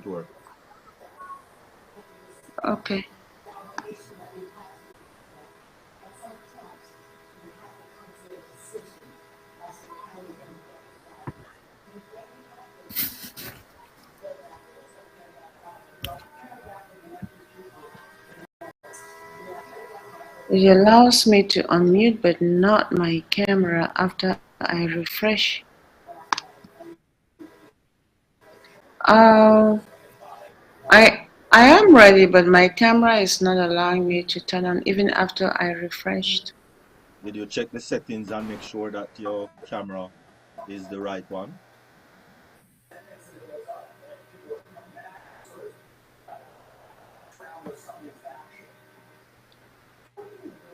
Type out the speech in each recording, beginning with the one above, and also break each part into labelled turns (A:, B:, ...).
A: it work.
B: Okay. It allows me to unmute, but not my camera after I refresh. I am ready, but my camera is not allowing me to turn on even after I refreshed.
A: Did you check the settings and make sure that your camera is the right one?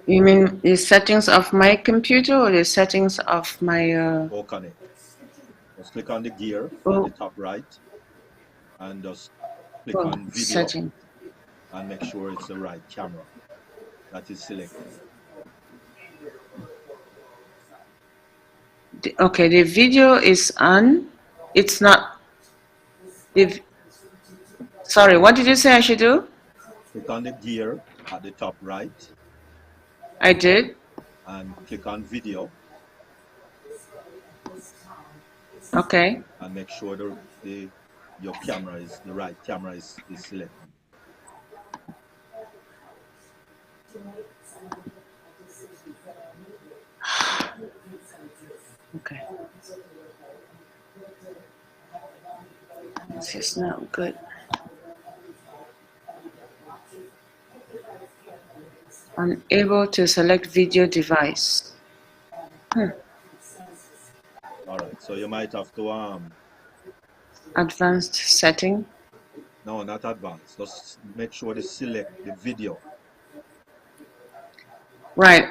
B: You mean the settings of my computer or the settings of my...
A: Go connect. Just click on the gear at the top right and just click on video
B: setting.
A: and make sure it's the right camera that is selected.
B: Okay, the video is on. It's not... Sorry, what did you say I should do?
A: Click on the gear at the top right.
B: I did.
A: And click on video.
B: Okay.
A: And make sure your camera is the right camera is selected.
B: Okay. This is not good. Unable to select video device.
A: All right, so you might have to
B: advanced setting.
A: No, not advanced. Just make sure to select the video.
B: Right.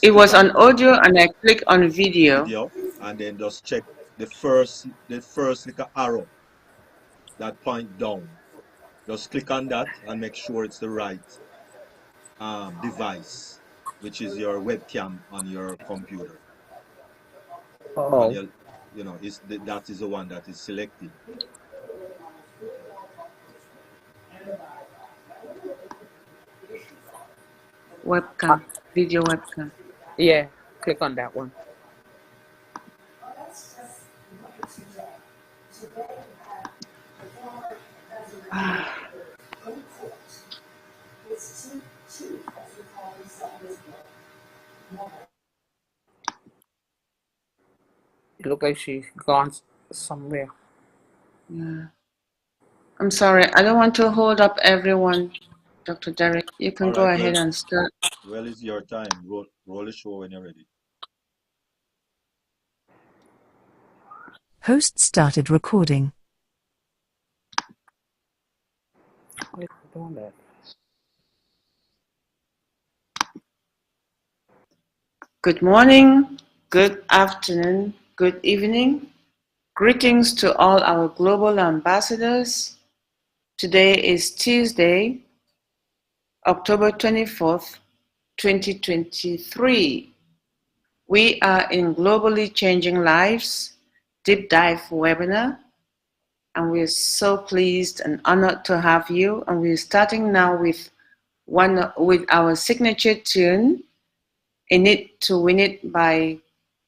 B: It was on audio, and I click on video.
A: And then just check the first little arrow that point down. Just click on that and make sure it's the right device, which is your webcam on your computer.
C: Oh.
A: And you know, that is the one that is selected.
B: Webcam, video webcam.
C: Yeah, click on that one. It looks like she's gone somewhere.
B: Yeah. I'm sorry. I don't want to hold up everyone, Dr. Derek. You can go ahead and start.
A: Well, it's your time. Roll the show when you're ready.
D: Host started recording.
B: Good morning, good afternoon, good evening. Greetings to all our global ambassadors. Today is Tuesday, October 24th, 2023. We are in Globally Changing Lives Deep Dive webinar, and we're so pleased and honored to have you. And we're starting now with our signature tune, In It to Win It, by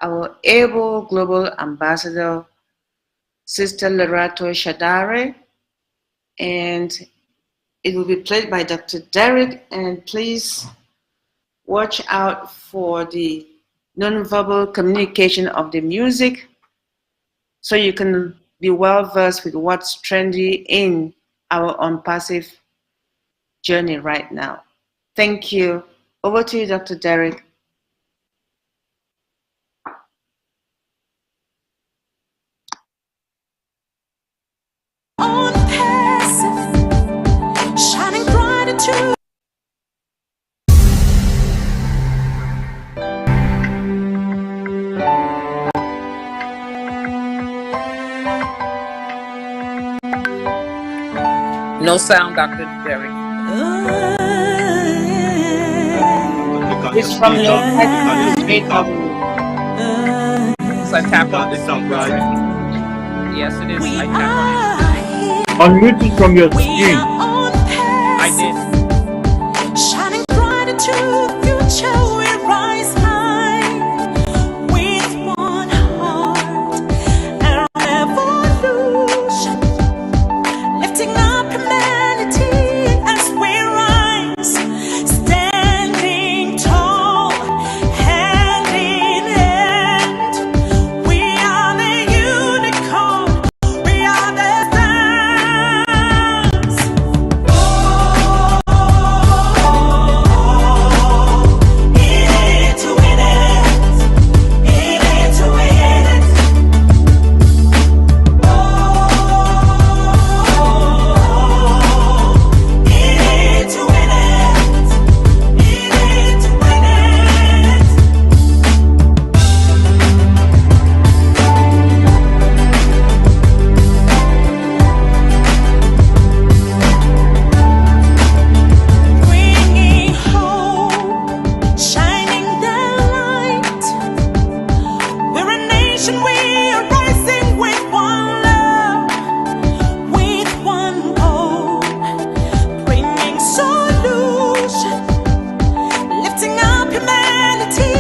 B: our able global ambassador, Sister Lerato Shadare, and it will be played by Dr. Derek. And please watch out for the nonverbal communication of the music so you can be well versed with what's trendy in our unpassive journey right now. Thank you. Over to you, Dr. Derek.
E: Shining bright and true.
C: No sound, Dr. Derek.
B: It's from the
C: So I tap on the top right. Yes, it is. I tap on it.
F: Unmute it from your
E: We
F: screen.
E: are on
C: I
E: pace,
C: did.
E: shining bright into the future. We rise high with one heart and revolution, lifting up humanity as we rise, standing tall, hand in hand. We are the unicorn, we are the stars. Bringing hope, shining the light. We're a nation, we are rising with one love, with one goal, bringing solution, lifting up humanity.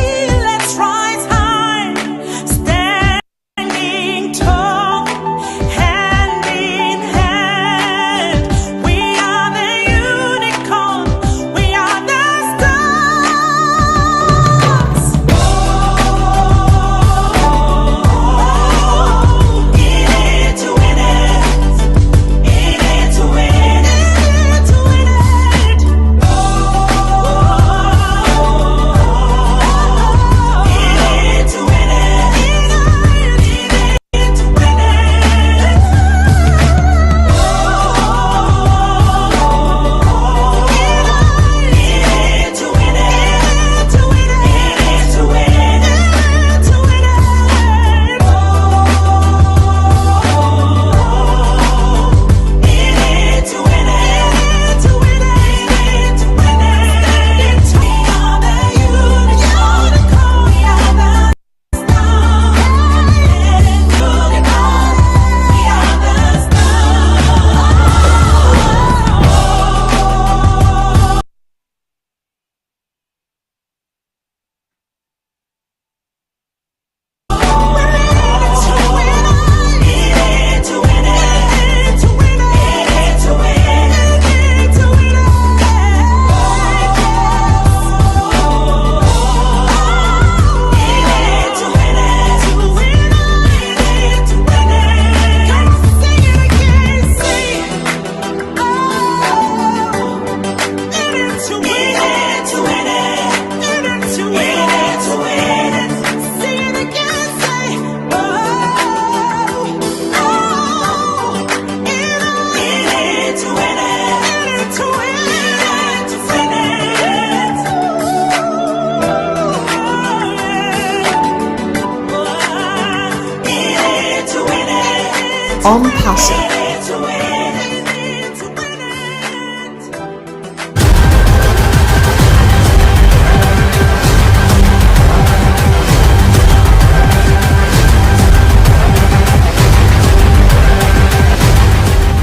E: Let's rise high, standing tall, hand in hand. We are the unicorn, we are the stars.
G: On passive.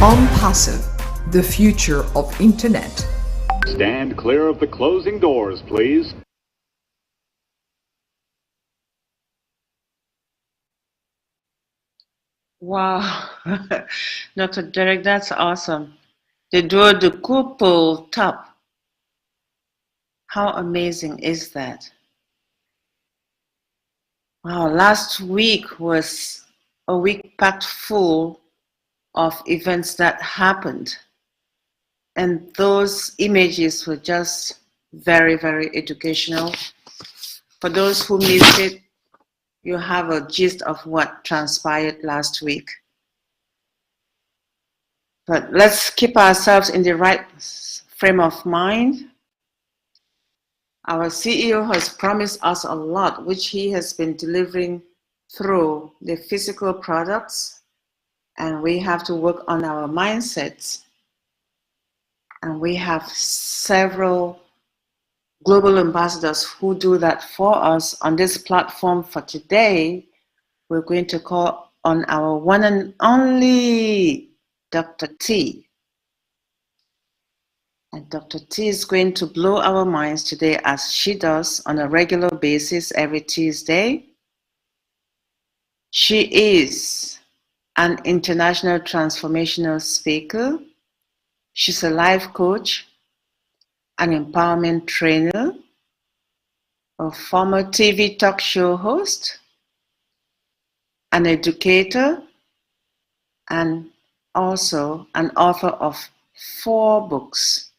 G: On passive, the future of internet.
H: Stand clear of the closing doors, please.
B: Wow, Dr. Derek, that's awesome. The door, the couple top. How amazing is that? Wow, last week was a week packed full of events that happened. And those images were just very, very educational. For those who missed it, you have a gist of what transpired last week. But let's keep ourselves in the right frame of mind. Our CEO has promised us a lot, which he has been delivering through the physical products, and we have to work on our mindsets. And we have several global ambassadors who do that for us on this platform. For today, we're going to call on our one and only Dr. T. And Dr. T is going to blow our minds today as she does on a regular basis every Tuesday. She is an international transformational speaker. She's a life coach, an empowerment trainer, a former TV talk show host, an educator, and also an author of 4 books.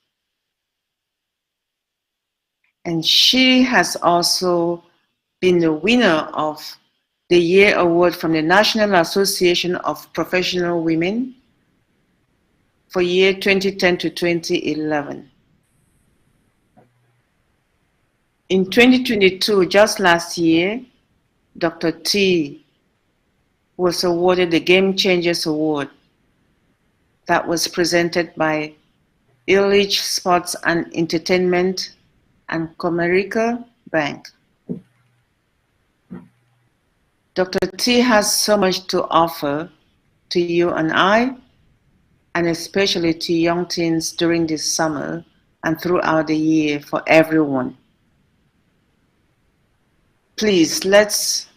B: And she has also been the winner of the Year Award from the National Association of Professional Women for year 2010 to 2011. In 2022, just last year, Dr. T was awarded the Game Changers Award that was presented by Illich Sports and Entertainment and Comerica Bank. Dr. T has so much to offer to you and I, and especially to young teens during this summer and throughout the year for everyone. Please, let's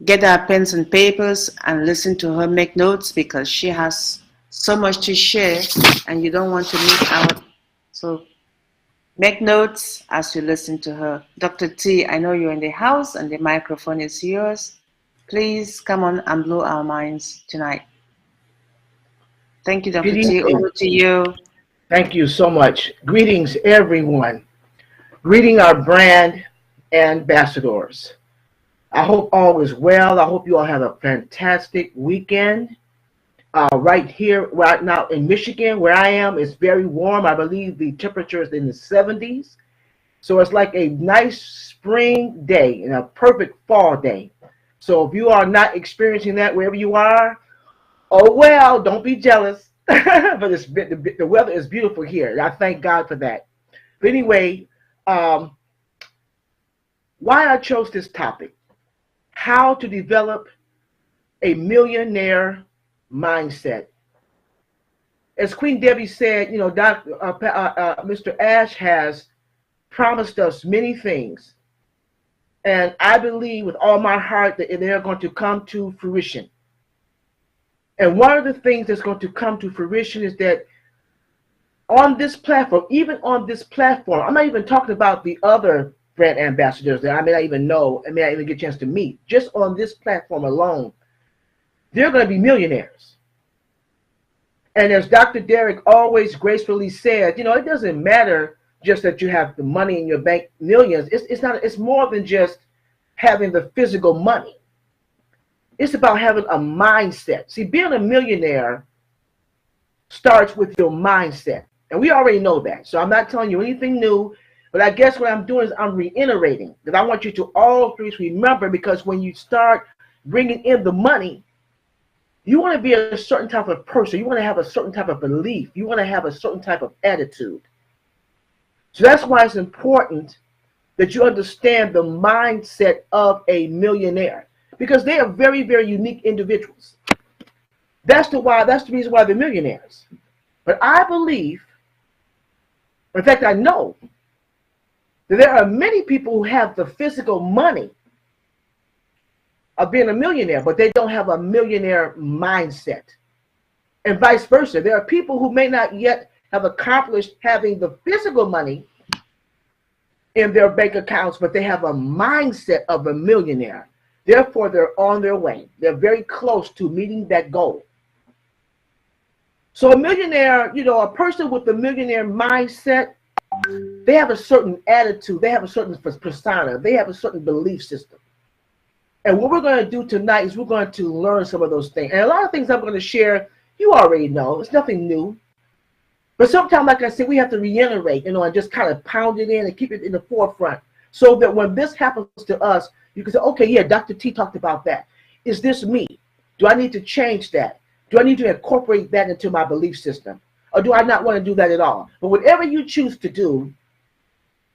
B: get our pens and papers and listen to her make notes, because she has so much to share and you don't want to miss out. So make notes as you listen to her. Dr. T, I know you're in the house and the microphone is yours. Please come on and blow our minds tonight. Thank you, Dr. T. Over to you.
F: Thank you so much. Greetings, everyone. Greeting our brand ambassadors. I hope all is well. I hope you all have a fantastic weekend. Right here, right now in Michigan, where I am, it's very warm. I believe the temperature is in the 70s. So it's like a nice spring day and a perfect fall day. So if you are not experiencing that wherever you are, oh well, don't be jealous. But the weather is beautiful here. I thank God for that. But anyway, why I chose this topic: how to develop a millionaire mindset. As Queen Debbie said, you know, Mr. Ash has promised us many things, and I believe with all my heart that they're going to come to fruition. And one of the things that's going to come to fruition is that on this platform, even on this platform, I'm not even talking about the other brand ambassadors that I may not even know and may not even get a chance to meet. Just on this platform alone, they're going to be millionaires. And as Dr. Derek always gracefully said, you know, it doesn't matter just that you have the money in your bank, millions. It's more than just having the physical money. It's about having a mindset. See, being a millionaire starts with your mindset. And we already know that. So I'm not telling you anything new. But I guess what I'm doing is I'm reiterating, because I want you to always remember, because when you start bringing in the money, you want to be a certain type of person. You want to have a certain type of belief. You want to have a certain type of attitude. So that's why it's important that you understand the mindset of a millionaire, because they are very, very unique individuals. That's the reason why they're millionaires. But I believe, in fact, I know that there are many people who have the physical money of being a millionaire, but they don't have a millionaire mindset. And vice versa. There are people who may not yet have accomplished having the physical money in their bank accounts, but they have a mindset of a millionaire. Therefore, they're on their way. They're very close to meeting that goal. So a millionaire, you know, a person with a millionaire mindset, they have a certain attitude. They have a certain persona. They have a certain belief system. And what we're going to do tonight is we're going to learn some of those things. And a lot of things I'm going to share, you already know. It's nothing new. But sometimes, like I said, we have to reiterate, you know, and just kind of pound it in and keep it in the forefront, so that when this happens to us, you can say, okay, yeah, Dr. T talked about that. Is this me? Do I need to change that? Do I need to incorporate that into my belief system? Or do I not want to do that at all? But whatever you choose to do,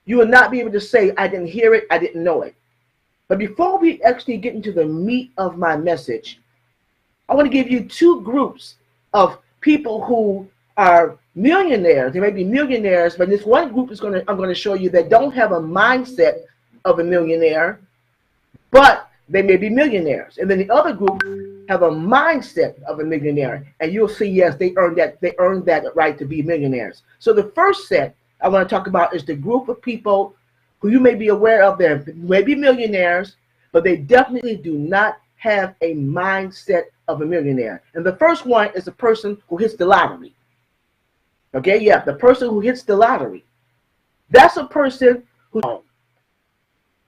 F: you will not be able to say, I didn't hear it, I didn't know it. But before we actually get into the meat of my message, I want to give you two groups of people who are millionaires. They may be millionaires, but this one group I'm going to show you that don't have a mindset of a millionaire, but they may be millionaires. And then the other group have a mindset of a millionaire, and you'll see, yes, they earned that right to be millionaires. So the first set I want to talk about is the group of people who you may be aware of. They may be millionaires, but they definitely do not have a mindset of a millionaire. And the first one is the person who hits the lottery. Okay, yeah, the person who hits the lottery. That's a person who,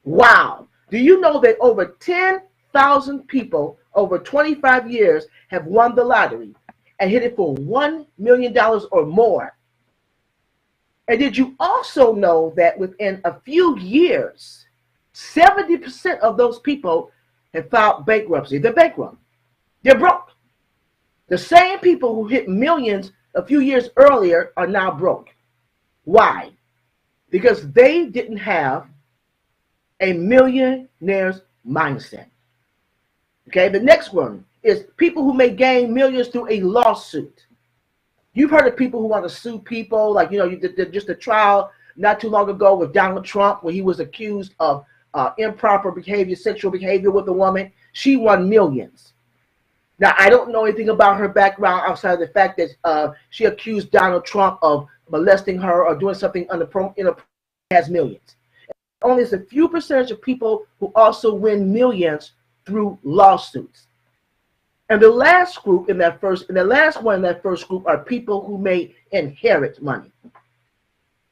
F: wow. Do you know that over 10,000 people over 25 years have won the lottery and hit it for $1 million or more? And did you also know that within a few years, 70% of those people have filed bankruptcy? They're bankrupt. They're broke. The same people who hit millions a few years earlier are now broke. Why? Because they didn't have a millionaire's mindset. Okay, the next one is people who may gain millions through a lawsuit. You've heard of people who want to sue people, like, you know, you did just a trial not too long ago with Donald Trump, where he was accused of improper behavior, sexual behavior with a woman. She won millions. Now, I don't know anything about her background outside of the fact that she accused Donald Trump of molesting her or doing something inappropriate. Has millions. Only a few percentage of people who also win millions through lawsuits. And the last group in that first, and the last one in that first group are people who may inherit money.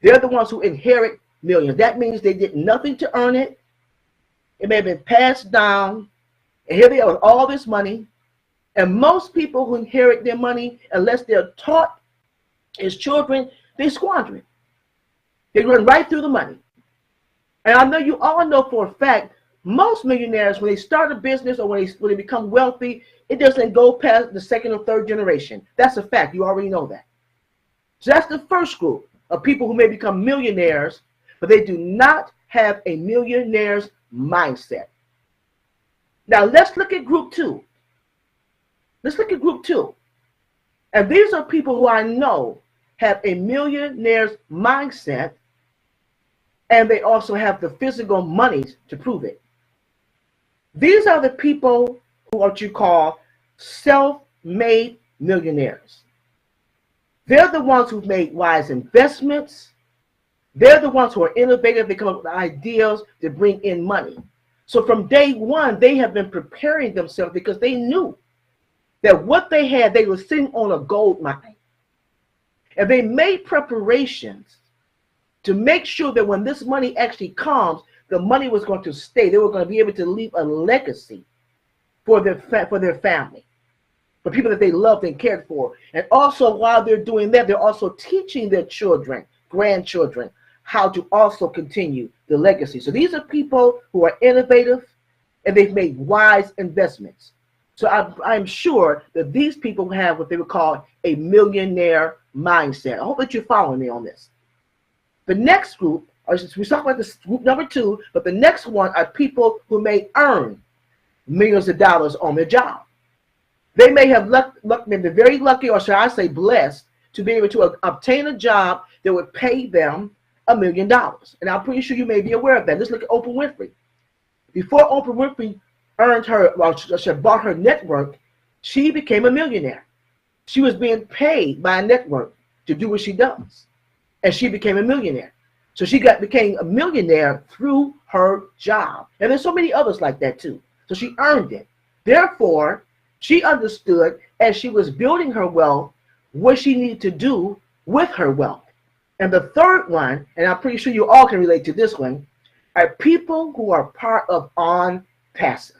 F: They're the ones who inherit millions. That means they did nothing to earn it. It may have been passed down, and here they are with all this money. And most people who inherit their money, unless they're taught as children, they squander it. They run right through the money. And I know you all know for a fact, most millionaires, when they start a business or when they become wealthy, it doesn't go past the second or third generation. That's a fact. You already know that. So that's the first group of people who may become millionaires, but they do not have a millionaire's mindset. Now let's look at group two. Let's look at group two. And these are people who I know have a millionaire's mindset, and they also have the physical money to prove it. These are the people who are what you call self-made millionaires. They're the ones who've made wise investments. They're the ones who are innovative. They come up with ideas to bring in money. So from day one, they have been preparing themselves because they knew that what they had, they were sitting on a gold mine. And they made preparations to make sure that when this money actually comes, the money was going to stay. They were going to be able to leave a legacy for their family, for people that they loved and cared for. And also, while they're doing that, they're also teaching their children, grandchildren, how to also continue the legacy. So these are people who are innovative, and they've made wise investments. So I'm sure that these people have what they would call a millionaire mindset. I hope that you're following me on this. The next group, we talked about this group number two, but the next one are people who may earn millions of dollars on their job. They may have been very lucky, or should I say blessed, to be able to obtain a job that would pay them $1 million. And I'm pretty sure you may be aware of that. Let's look at Oprah Winfrey. Before Oprah Winfrey she bought her network, she became a millionaire. She was being paid by a network to do what she does, and she became a millionaire. So she became a millionaire through her job. And there's so many others like that too. So she earned it. Therefore, she understood as she was building her wealth what she needed to do with her wealth. And the third one, and I'm pretty sure you all can relate to this one, are people who are part of on passive.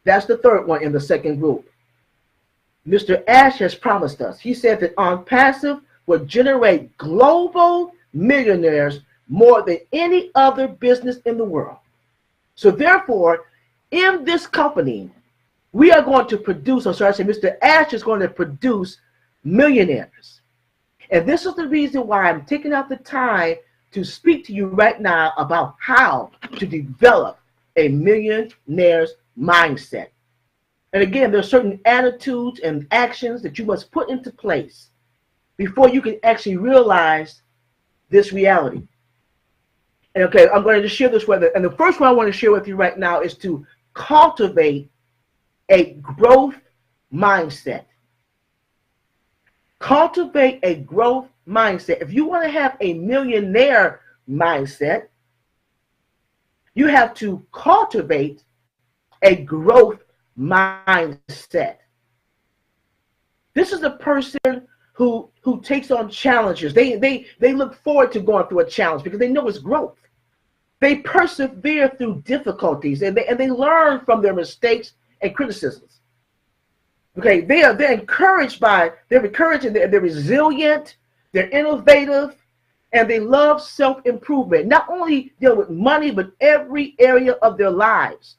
F: That's the third one in the second group. Mr. Ash has promised us. He said that on passive will generate global millionaires more than any other business in the world. So therefore, in this company, we are going to produce, or sorry, I say Mr. Ash is going to produce millionaires. And this is the reason why I'm taking out the time to speak to you right now about how to develop a millionaire's mindset. And again, there are certain attitudes and actions that you must put into place before you can actually realize this reality. And okay, I'm going to share this with you. And the first one I want to share with you right now is to cultivate a growth mindset. Cultivate a growth mindset. If you want to have a millionaire mindset, you have to cultivate a growth mindset. This is a person who takes on challenges. They look forward to going through a challenge because they know it's growth. They persevere through difficulties and they learn from their mistakes and criticisms. Okay, they're encouraged and they're resilient, they're innovative, and they love self-improvement. Not only deal with money, but every area of their lives.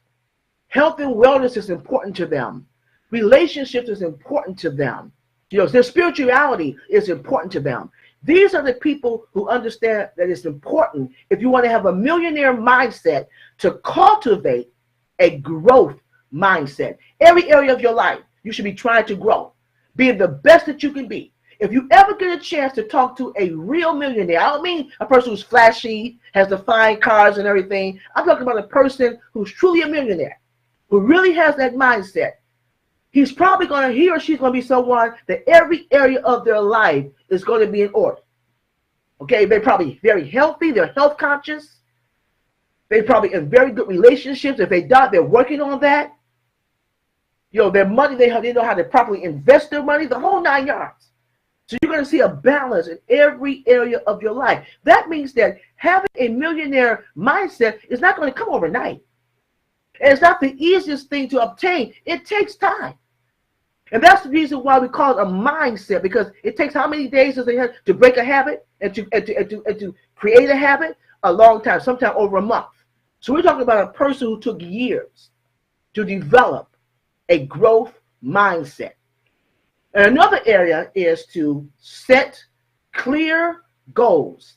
F: Health and wellness is important to them. Relationships is important to them. Their spirituality is important to them. These are the people who understand that it's important, if you want to have a millionaire mindset, to cultivate a growth mindset. Every area of your life, you should be trying to grow, being the best that you can be. If you ever get a chance to talk to a real millionaire, I don't mean a person who's flashy, has the fine cars and everything. I'm talking about a person who's truly a millionaire, who really has that mindset. He or she's going to be someone that every area of their life is going to be in order. Okay, they're probably very healthy, they're health conscious. They're probably in very good relationships. If they die, they're working on that. Their money, they know how to properly invest their money, the whole 9 yards. So you're going to see a balance in every area of your life. That means that having a millionaire mindset is not going to come overnight. And it's not the easiest thing to obtain. It takes time. And that's the reason why we call it a mindset, because it takes how many days does it have to break a habit and to create a habit? A long time, sometimes over a month. So we're talking about a person who took years to develop a growth mindset. And another area is to set clear goals.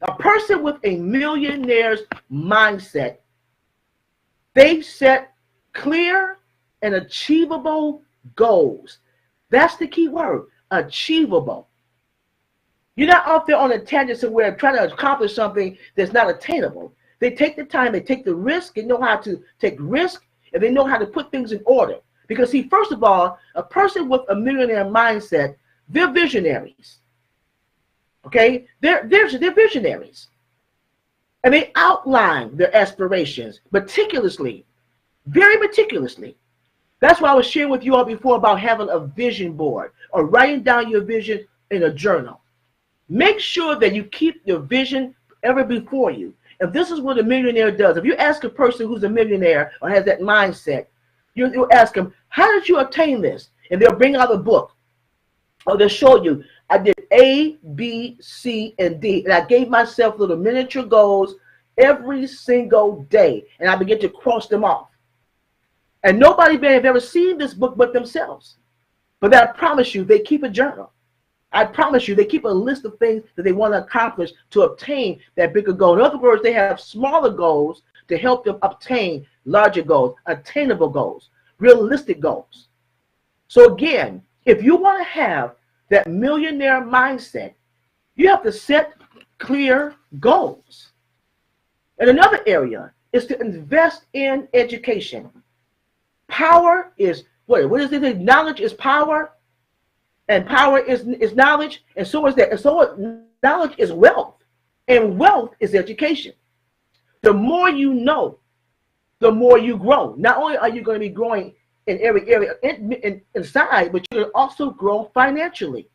F: A person with a millionaire's mindset, they set clear and achievable goals. That's the key word, achievable. You're not out there on a tangent somewhere trying to accomplish something that's not attainable. They take the time, they take the risk, they know how to take risk, and they know how to put things in order. Because see, first of all, a person with a millionaire mindset, they're visionaries. Okay? They're visionaries. And they outline their aspirations meticulously, very meticulously. That's why I was sharing with you all before about having a vision board or writing down your vision in a journal. Make sure that you keep your vision ever before you. And this is what a millionaire does. If you ask a person who's a millionaire or has that mindset, you'll ask them, how did you attain this? And they'll bring out a book. Or they'll show you, I did A, B, C, and D. And I gave myself little miniature goals every single day. And I began to cross them off. And nobody may have ever seen this book but themselves. But I promise you, they keep a journal. I promise you, they keep a list of things that they want to accomplish to obtain that bigger goal. In other words, they have smaller goals to help them obtain larger goals, attainable goals, realistic goals. So again, if you want to have that millionaire mindset, you have to set clear goals. And another area is to invest in education. Power is, what is it? Knowledge is power. And power is knowledge, and so is that. And so knowledge is wealth, and wealth is education. The more you know, the more you grow. Not only are you going to be growing in every area inside, but you're going to also grow financially.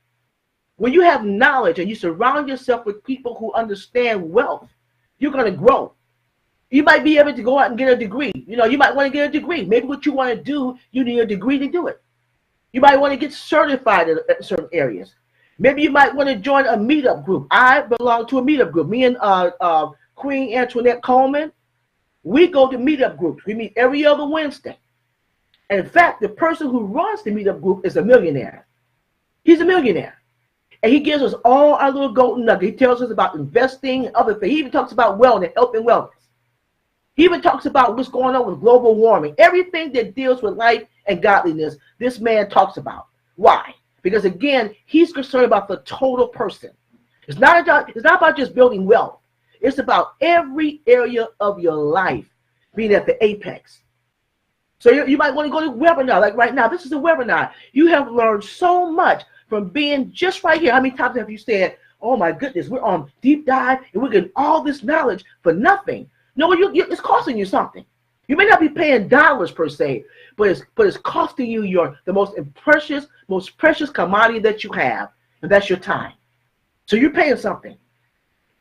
F: When you have knowledge and you surround yourself with people who understand wealth, you're going to grow. You might be able to go out and get a degree. You might want to get a degree. Maybe what you want to do, you need a degree to do it. You might want to get certified in certain areas. Maybe you might want to join a meetup group. I belong to a meetup group. Me and Queen Antoinette Coleman, we go to meetup groups. We meet every other Wednesday. And in fact, the person who runs the meetup group is a millionaire. He's a millionaire. And he gives us all our little golden nuggets. He tells us about investing and other things. He even talks about wellness, health and wellness. He even talks about what's going on with global warming. Everything that deals with life and godliness, this man talks about. Why? Because again, he's concerned about the total person. It's not about just building wealth. It's about every area of your life being at the apex. So you might want to go to a webinar. Like right now, this is a webinar. You have learned so much from being just right here. How many times have you said, oh my goodness, we're on deep dive and we're getting all this knowledge for nothing? No, it's costing you something. You may not be paying dollars per se, but it's costing you the most precious commodity that you have, and that's your time. So you're paying something.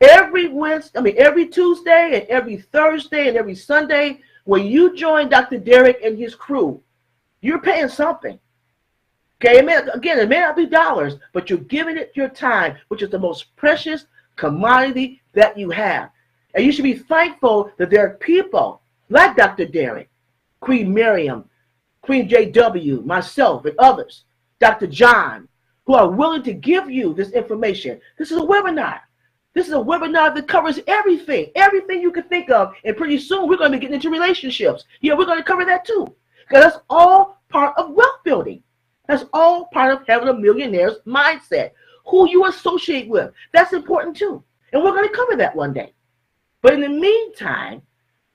F: Every Tuesday and every Thursday and every Sunday, when you join Dr. Derek and his crew, you're paying something. Okay, it may not be dollars, but you're giving it your time, which is the most precious commodity that you have. And you should be thankful that there are people like Dr. Derek, Queen Miriam, Queen JW, myself, and others, Dr. John, who are willing to give you this information. This is a webinar. This is a webinar that covers everything you can think of. And pretty soon we're going to be getting into relationships. Yeah, we're going to cover that too. Because that's all part of wealth building. That's all part of having a millionaire's mindset. Who you associate with, that's important too. And we're going to cover that one day. But in the meantime,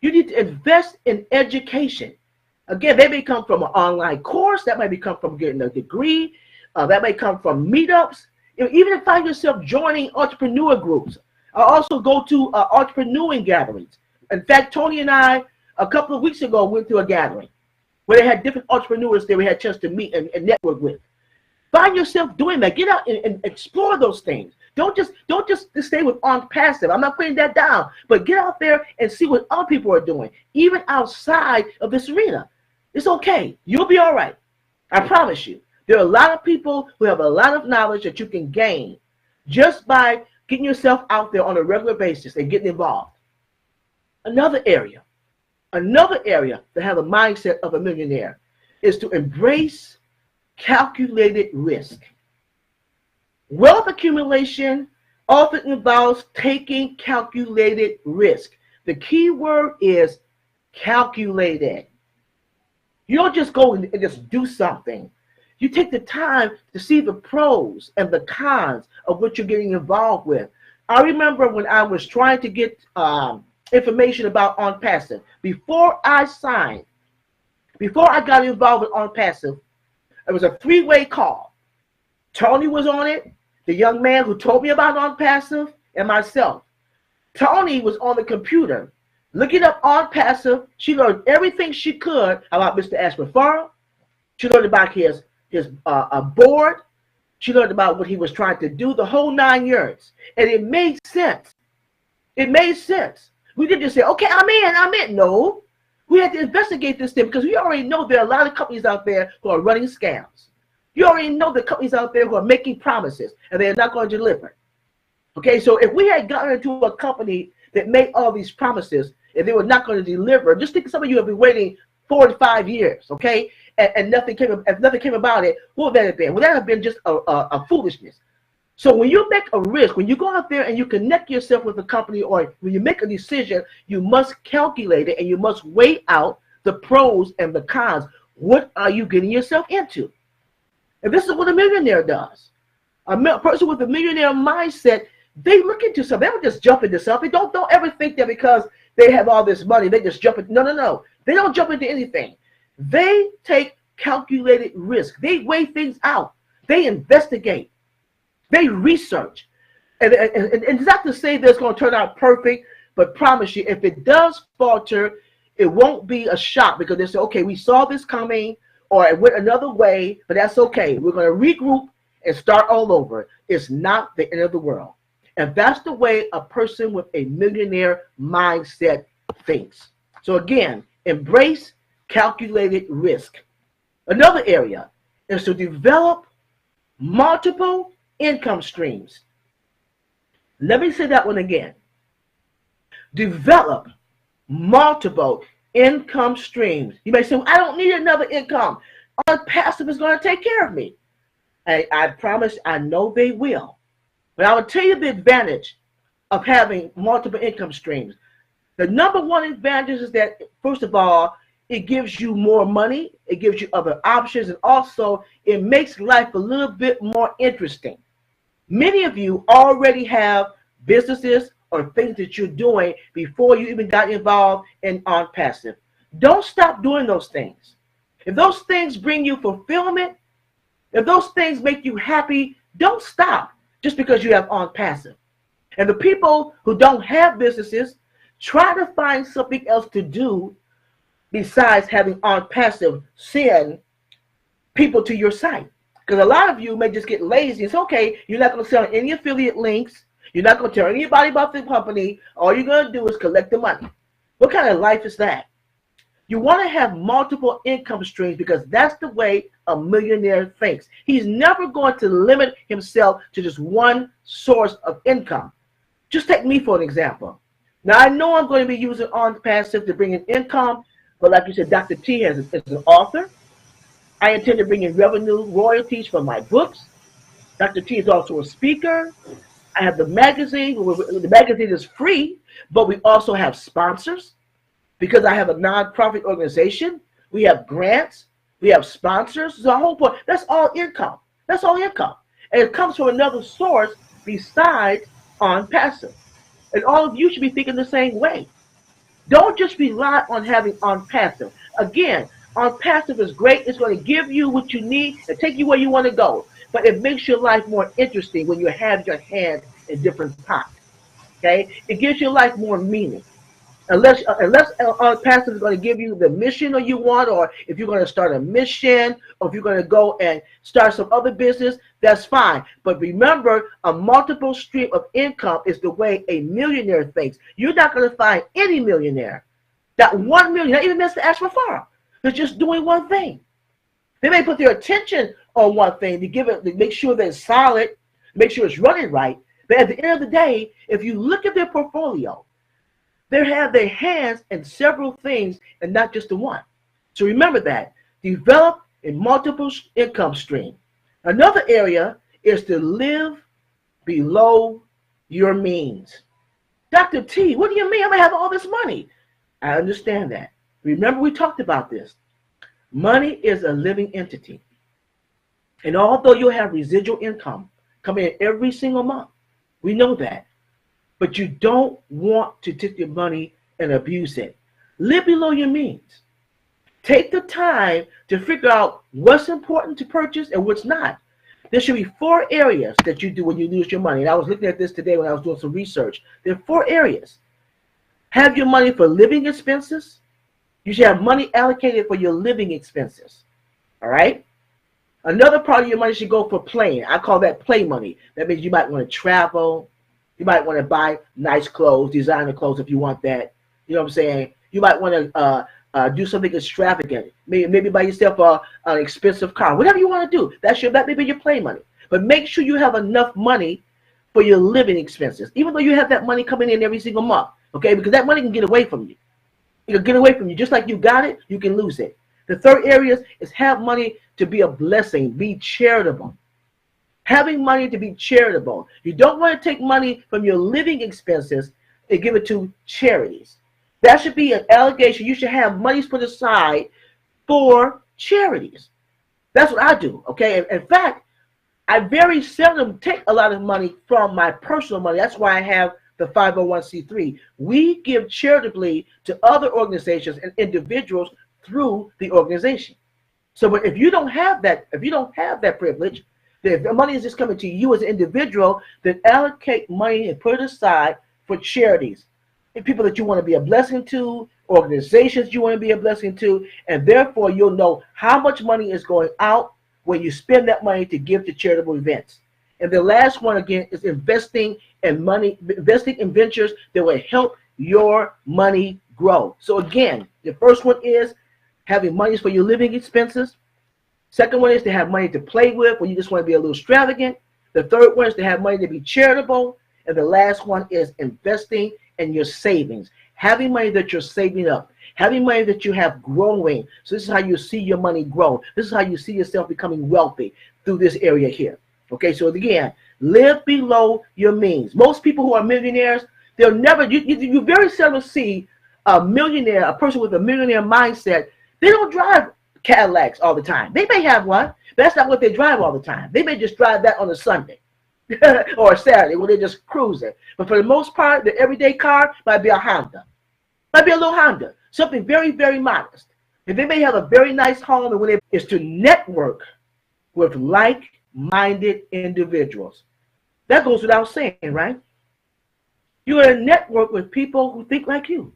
F: you need to invest in education. Again, that may come from an online course. That might come from getting a degree. That may come from meetups. Even if you find yourself joining entrepreneur groups. I also go to entrepreneuring gatherings. In fact, Tony and I, a couple of weeks ago, went to a gathering where they had different entrepreneurs that we had a chance to meet and network with. Find yourself doing that. Get out and explore those things. Don't just stay with on passive. I'm not putting that down, but get out there and see what other people are doing, even outside of this arena. It's okay. You'll be all right. I promise you. There are a lot of people who have a lot of knowledge that you can gain just by getting yourself out there on a regular basis and getting involved. Another area to have a mindset of a millionaire is to embrace calculated risk. Wealth accumulation often involves taking calculated risk. The key word is calculated. You don't just go and just do something. You take the time to see the pros and the cons of what you're getting involved with. I remember when I was trying to get information about On Passive. Before I got involved with On Passive, it was a three-way call. Tony was on it, the young man who told me about On Passive, and myself. Tony was on the computer looking up On Passive. She learned everything she could about Mr. Ashford Farrell. She learned about his board. She learned about what he was trying to do, the whole 9 yards. And it made sense. It made sense. We didn't just say, okay, I'm in. No. We had to investigate this thing because we already know there are a lot of companies out there who are running scams. You already know the companies out there who are making promises and they're not going to deliver. Okay, so if we had gotten into a company that made all these promises and they were not going to deliver, just think some of you have been waiting 4 to 5 years, okay? And nothing came about it, what would that have been? Would that have been just a foolishness? So when you make a risk, when you go out there and you connect yourself with a company or when you make a decision, you must calculate it and you must weigh out the pros and the cons. What are you getting yourself into? And this is what a millionaire does. A person with a millionaire mindset, they look into something. They don't just jump into something. Don't ever think that because they have all this money, they just jump into. No. They don't jump into anything. They take calculated risk. They weigh things out. They investigate. They research. And it's not to say that it's going to turn out perfect, but promise you, if it does falter, it won't be a shock because they say, okay, we saw this coming or it went another way, but that's okay. We're going to regroup and start all over. It's not the end of the world. And that's the way a person with a millionaire mindset thinks. So again, embrace calculated risk. Another area is to develop multiple income streams. Let me say that one again. Develop multiple income streams. You may say, well, I don't need another income. Passive is going to take care of me. I promise, I know they will. But I will tell you the advantage of having multiple income streams. The number one advantage is that, first of all, it gives you more money, it gives you other options, and also it makes life a little bit more interesting. Many of you already have businesses or things that you're doing before you even got involved in on passive. Don't stop doing those things. If those things bring you fulfillment, if those things make you happy, don't stop just because you have on passive. And the people who don't have businesses, try to find something else to do besides having on passive. Send people to your site. Because a lot of you may just get lazy. It's okay. You're not going to sell any affiliate links. You're not going to tell anybody about the company. All you're going to do is collect the money. What kind of life is that? You want to have multiple income streams because that's the way a millionaire thinks. He's never going to limit himself to just one source of income. Just take me for an example. Now, I know I'm going to be using on passive to bring in income, but like you said, Dr. T is an author. I intend to bring in revenue royalties from my books. Dr. T is also a speaker. I have the magazine. The magazine is free, but we also have sponsors because I have a nonprofit organization. We have grants. We have sponsors. So a whole point. That's all income. That's all income. And it comes from another source besides on passive. And all of you should be thinking the same way. Don't just rely on having on passive. Again, on passive is great. It's going to give you what you need and take you where you want to go. But it makes your life more interesting when you have your hands in different pots. Okay? It gives your life more meaning. Unless on passive is going to give you the mission or you want, or if you're going to start a mission, or if you're going to go and start some other business, that's fine. But remember, a multiple stream of income is the way a millionaire thinks. You're not going to find any millionaire that 1 million, not even Mr. Ashfar, they're just doing one thing. They may put their attention on one thing to make sure that it's solid, make sure it's running right. But at the end of the day, if you look at their portfolio, they have their hands in several things and not just the one. So remember that. Develop a multiple income stream. Another area is to live below your means. Dr. T, what do you mean I'm going to have all this money? I understand that. Remember, we talked about this. Money is a living entity. And although you'll have residual income coming in every single month, we know that. But you don't want to take your money and abuse it. Live below your means. Take the time to figure out what's important to purchase and what's not. There should be 4 areas that you do when you lose your money. And I was looking at this today when I was doing some research. There are 4 areas. Have your money for living expenses. You should have money allocated for your living expenses. All right? Another part of your money should go for playing. I call that play money. That means you might want to travel. You might want to buy nice clothes, designer clothes if you want that. You know what I'm saying? You might want to do something extravagant. Maybe buy yourself an expensive car. Whatever you want to do. That may be your play money. But make sure you have enough money for your living expenses. Even though you have that money coming in every single month. Okay? Because that money can get away from you. It can get away from you. Just like you got it, you can lose it. The third area is have money to be a blessing. Be charitable. Having money to be charitable. You don't want to take money from your living expenses and give it to charities. That should be an allegation. You should have money put aside for charities. That's what I do, okay? In fact, I very seldom take a lot of money from my personal money. That's why I have the 501c3. We give charitably to other organizations and individuals through the organization. So but if you don't have that privilege, if the money is just coming to you as an individual, then allocate money and put it aside for charities. And people that you want to be a blessing to, organizations you want to be a blessing to, and therefore you'll know how much money is going out when you spend that money to give to charitable events. And the last one, again, is investing in ventures that will help your money grow. So again, the first one is having money for your living expenses. Second one is to have money to play with when you just want to be a little extravagant. The third one is to have money to be charitable. And the last one is investing in your savings. Having money that you're saving up. Having money that you have growing. So this is how you see your money grow. This is how you see yourself becoming wealthy through this area here. Okay, so again, live below your means. Most people who are millionaires, They'll never, you very seldom see a millionaire, a person with a millionaire mindset. They don't drive Cadillacs all the time. They may have one, but that's not what they drive all the time. They may just drive that on a Sunday or a Saturday when they're just cruising. But for the most part, the everyday car might be a Honda. Might be a little Honda. Something very, very modest. And they may have a very nice home, and when it is to network with like-minded individuals. That goes without saying, right? You are in a network with people who think like you.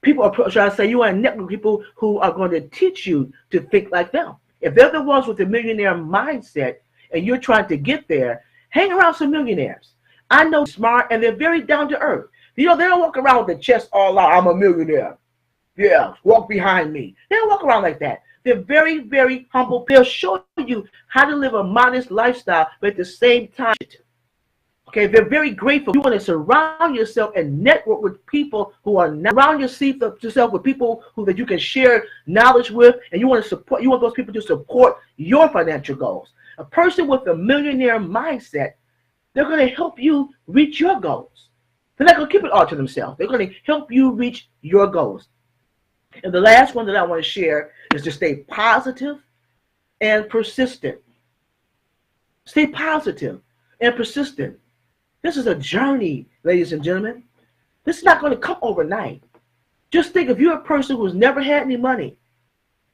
F: People are, should I say, you are in a network with people who are going to teach you to think like them. If they're the ones with the millionaire mindset and you're trying to get there, hang around some millionaires. I know smart and they're very down to earth. You know, they don't walk around with the chest all out. I'm a millionaire. Yeah, walk behind me. They don't walk around like that. They're very, very humble. They'll show you how to live a modest lifestyle, but at the same time, okay, they're very grateful. You want to surround yourself and network with people who are not. Surround yourself with people who that you can share knowledge with, and you want to support. You want those people to support your financial goals. A person with a millionaire mindset, they're going to help you reach your goals. They're not going to keep it all to themselves. They're going to help you reach your goals. And the last one that I want to share is to stay positive and persistent. Stay positive and persistent. This is a journey, ladies and gentlemen. This is not going to come overnight. Just think, if you're a person who's never had any money.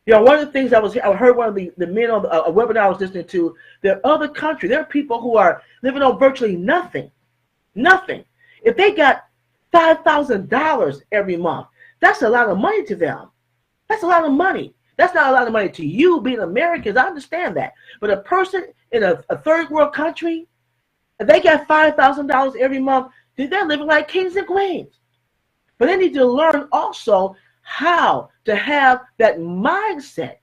F: You know, one of the things I heard one of the men on a webinar I was listening to, there are other countries, there are people who are living on virtually nothing. Nothing. If they got $5,000 every month, that's a lot of money to them. That's a lot of money. That's not a lot of money to you being Americans. I understand that. But a person in a third world country, if they got $5,000 every month, they're living like kings and queens. But they need to learn also how to have that mindset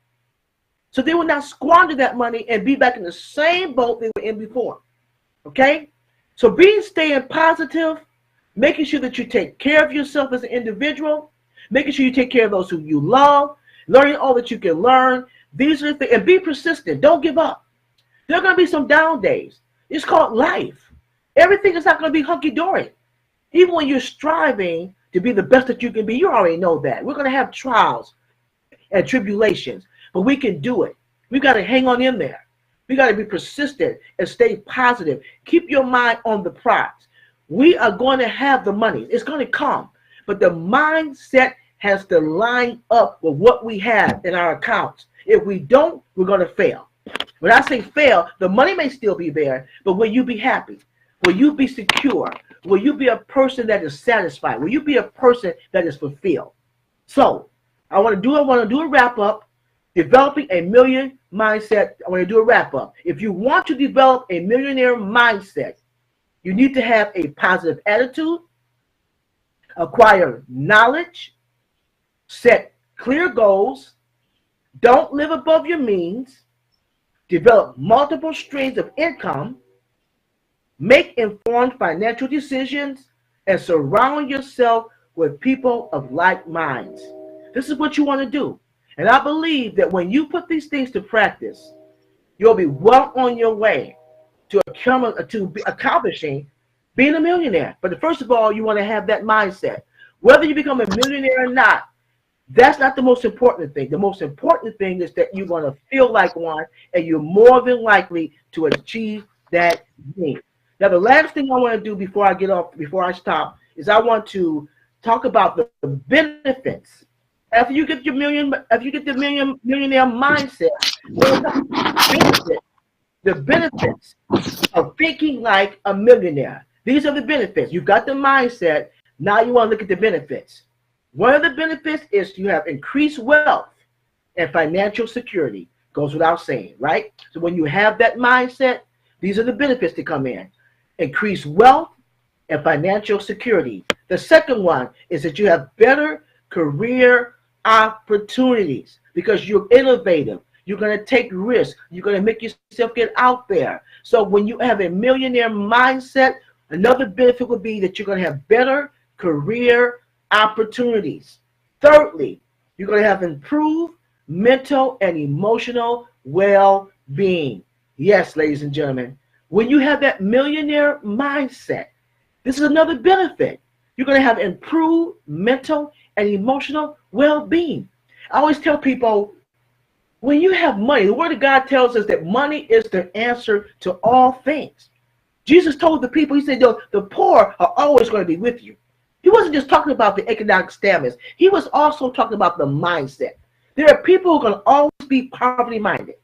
F: so they will not squander that money and be back in the same boat they were in before. Okay? So staying positive, making sure that you take care of yourself as an individual, making sure you take care of those who you love, learning all that you can learn. These are the things. And be persistent. Don't give up. There are going to be some down days. It's called life. Everything is not going to be hunky-dory. Even when you're striving to be the best that you can be, you already know that. We're going to have trials and tribulations, but we can do it. We got to hang on in there. We got to be persistent and stay positive. Keep your mind on the prize. We are going to have the money. It's going to come. But the mindset has to line up with what we have in our accounts. If we don't, we're going to fail. When I say fail, the money may still be there, but will you be happy? Will you be secure? Will you be a person that is satisfied? Will you be a person that is fulfilled? So I want to do a wrap up. Developing a million mindset. I want to do a wrap up. If you want to develop a millionaire mindset, you need to have a positive attitude, acquire knowledge, set clear goals, don't live above your means, develop multiple streams of income, make informed financial decisions, and surround yourself with people of like minds. This is what you want to do. And I believe that when you put these things to practice, you'll be well on your way to accomplishing being a millionaire. But first of all, you want to have that mindset. Whether you become a millionaire or not, that's not the most important thing. The most important thing is that you're going to feel like one, and you're more than likely to achieve that dream. Now, the last thing I want to do before I stop, is I want to talk about the benefits. After you get the millionaire mindset, the benefits of thinking like a millionaire. These are the benefits. You've got the mindset. Now you want to look at the benefits. One of the benefits is you have increased wealth and financial security. Goes without saying, right? So when you have that mindset, these are the benefits that come in. Increased wealth and financial security. The second one is that you have better career opportunities because you're innovative. You're going to take risks. You're going to make yourself get out there. So when you have a millionaire mindset, another benefit would be that you're going to have better career opportunities. Thirdly, you're going to have improved mental and emotional well-being. Yes, ladies and gentlemen, when you have that millionaire mindset, this is another benefit. You're going to have improved mental and emotional well-being. I always tell people, when you have money, the Word of God tells us that money is the answer to all things. Jesus told the people, he said, yo, the poor are always going to be with you. He wasn't just talking about the economic status. He was also talking about the mindset. There are people who are going to always be poverty-minded.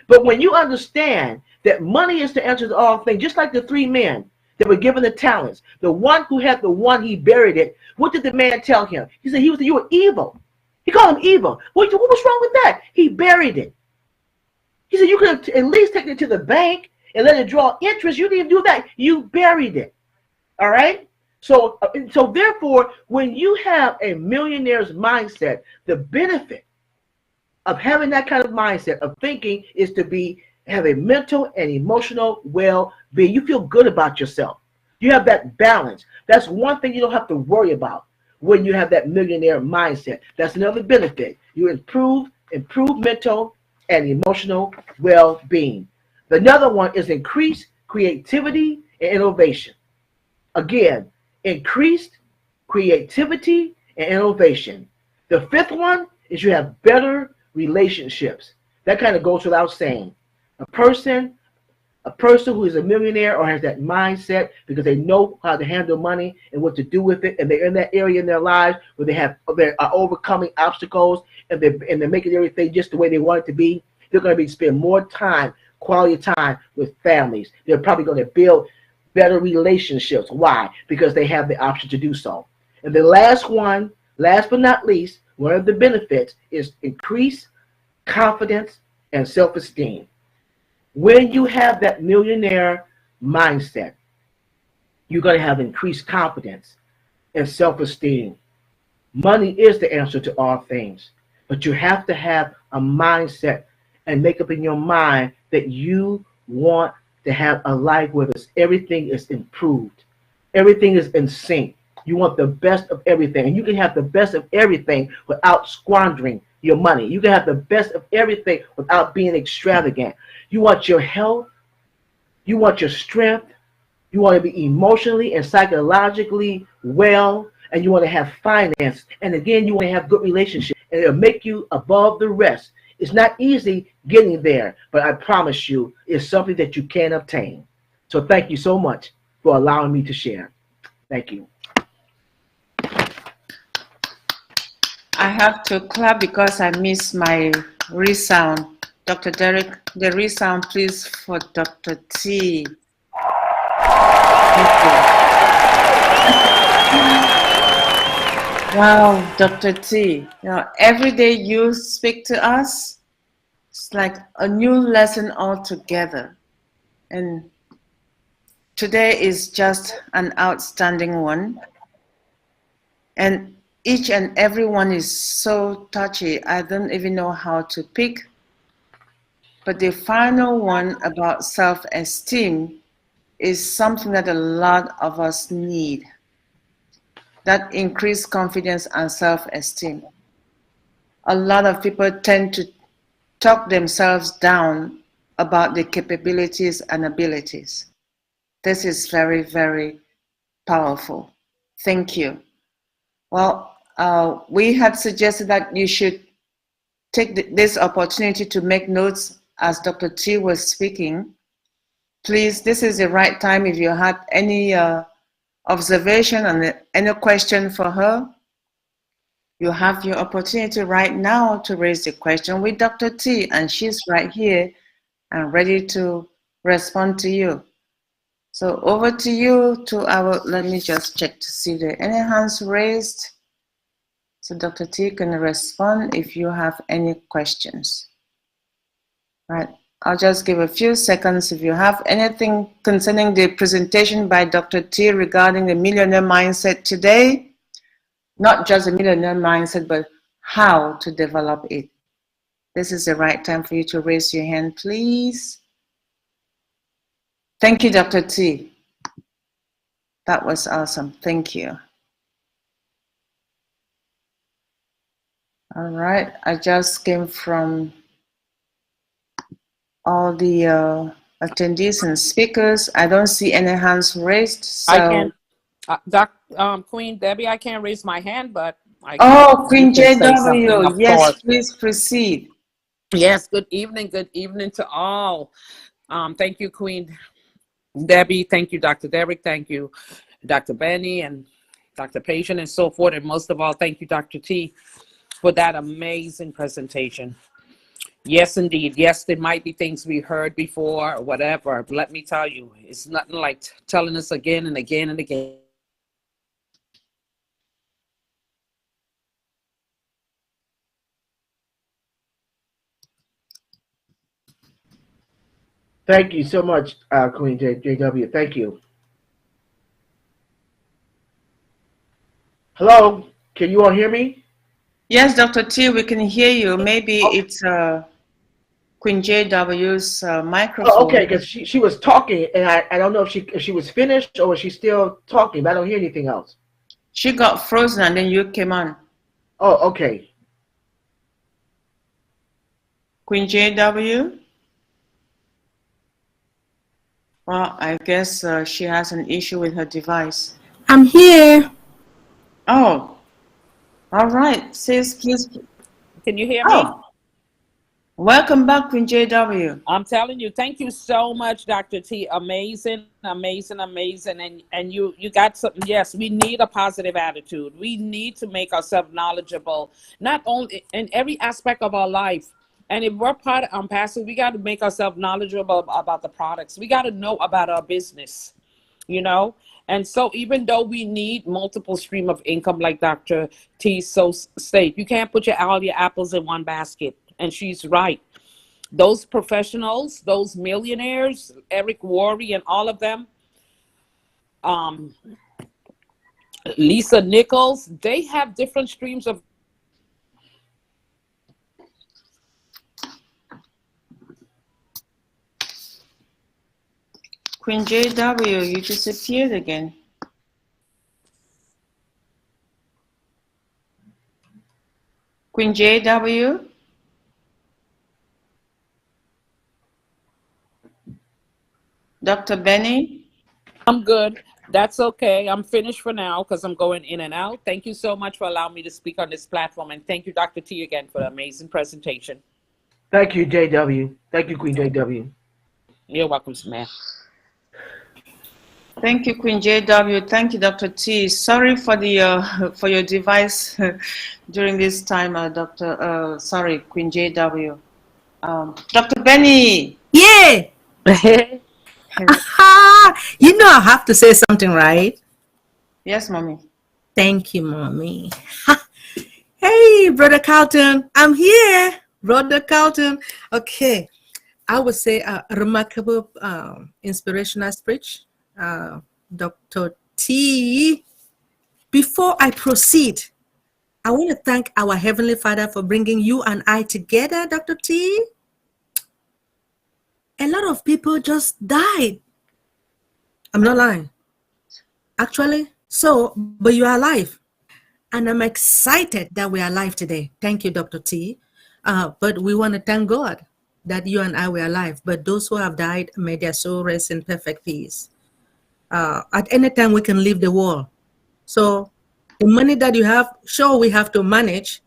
F: But when you understand that money is the answer to all things, just like the three men that were given the talents, the one who had the one, he buried it. What did the man tell him? He said, you were evil. He called him evil. What was wrong with that? He buried it. He said, you could have at least taken it to the bank and let it draw interest. You didn't do that. You buried it. All right? So therefore, when you have a millionaire's mindset, the benefit of having that kind of mindset of thinking is to have a mental and emotional well-being. You feel good about yourself. You have that balance. That's one thing you don't have to worry about when you have that millionaire mindset. That's another benefit. You improve mental and emotional well-being. Another one is increased creativity and innovation. Again, increased creativity and innovation. The fifth one is you have better relationships. That kind of goes without saying. A person who is a millionaire or has that mindset because they know how to handle money and what to do with it, and they're in that area in their lives where they are overcoming obstacles and they're making everything just the way they want it to be, they're going to spend more time, quality time with families. They're probably going to build better relationships. Why? Because they have the option to do so. And the last but not least, one of the benefits is increased confidence and self-esteem. When you have that millionaire mindset, you're going to have increased confidence and self-esteem. Money is the answer to all things, but you have to have a mindset and make up in your mind that you want to have a life where everything is improved. Everything is in sync. You want the best of everything. And you can have the best of everything without squandering your money. You can have the best of everything without being extravagant. You want your health. You want your strength. You want to be emotionally and psychologically well. And you want to have finance. And again, you want to have good relationships. And it'll make you above the rest. It's not easy getting there, but I promise you, it's something that you can obtain. So thank you so much for allowing me to share. Thank you.
B: I have to clap because I missed my resound. Dr. Derek, the resound, please, for Dr. T. Thank you. Wow, Dr. T. Every day you speak to us, it's like a new lesson altogether. And today is just an outstanding one. And each and every one is so touchy, I don't even know how to pick. But the final one about self-esteem is something that a lot of us need. That increased confidence and self-esteem. A lot of people tend to talk themselves down about their capabilities and abilities. This is very, very powerful. Thank you. Well, we had suggested that you should take this opportunity to make notes as Dr. T was speaking. Please, this is the right time. If you had any observation and any question for her, you have your opportunity right now to raise the question with Dr. T, and she's right here and ready to respond to you. So over to you let me just check to see if there are any hands raised. So Dr. T can respond if you have any questions. Right, I'll just give a few seconds. If you have anything concerning the presentation by Dr. T regarding the millionaire mindset today, not just a millionaire mindset, but how to develop it. This is the right time for you to raise your hand, please. Thank you, Dr. T. That was awesome. Thank you. All right, I just came from all the attendees and speakers. I don't see any hands raised. So
C: I can. Queen Debbie, I can't raise my hand, but
B: Oh,
C: you
B: Queen
C: can say something,
B: JW.
C: of
B: Yes,
C: course.
B: please proceed.
C: Yes, good evening to all. Thank you, Queen Debbie. Thank you, Dr. Derek. Thank you, Dr. Benny and Dr. Patient and so forth. And most of all, thank you, Dr. T, for that amazing presentation. Yes, indeed. Yes, there might be things we heard before or whatever. But let me tell you, it's nothing like telling us again and again and again.
F: Thank you so much, Queen JW. Thank you. Hello, can you all hear me?
B: Yes, Dr. T, we can hear you. Maybe it's Queen JW's
F: Oh,
B: microphone.
F: okay, because she was talking, and I don't know if she was finished or was she still talking, but I don't hear anything else.
B: She got frozen and then you came on.
F: Oh, okay.
B: Queen JW? Well, I guess she has an issue with her device.
I: I'm here.
B: Oh, all right. Sis, please.
C: Can you hear me?
B: Oh, welcome back, Queen JW.
C: I'm telling you, thank you so much, Dr. T. Amazing, amazing, amazing. And you got something. Yes, we need a positive attitude. We need to make ourselves knowledgeable, not only in every aspect of our life. And if we're part of Pastor, we got to make ourselves knowledgeable about the products. We got to know about our business, you know? And so even though we need multiple stream of income, like Dr. T so state, you can't put all your apples in one basket. And she's right. Those professionals, those millionaires, Eric Worre and all of them, Lisa Nichols, they have different streams of.
B: Queen JW, you disappeared again. Queen JW? Dr. Benny?
C: I'm good. That's okay. I'm finished for now because I'm going in and out. Thank you so much for allowing me to speak on this platform. And thank you, Dr. T, again for the amazing presentation.
F: Thank you, JW. Thank you, Queen JW.
C: You're welcome, ma'am.
B: Thank you, Queen JW. Thank you, Dr. T. Sorry for the for your device during this time, sorry, Queen JW. Dr. Benny.
I: Yeah. You know I have to say something, right?
B: Yes, mommy.
I: Thank you, mommy. Hey, Brother Carlton. I'm here. Brother Carlton. Okay. I would say a remarkable inspirational speech. Dr. T. Before I proceed, I want to thank our Heavenly Father for bringing you and I together, Dr. T. A lot of people just died. I'm not lying. Actually, but you are alive. And I'm excited that we are alive today. Thank you, Dr. T. But we want to thank God that you and I were alive. But those who have died, may their soul rest in perfect peace. At any time, we can leave the world. So the money that you have, sure, we have to manage.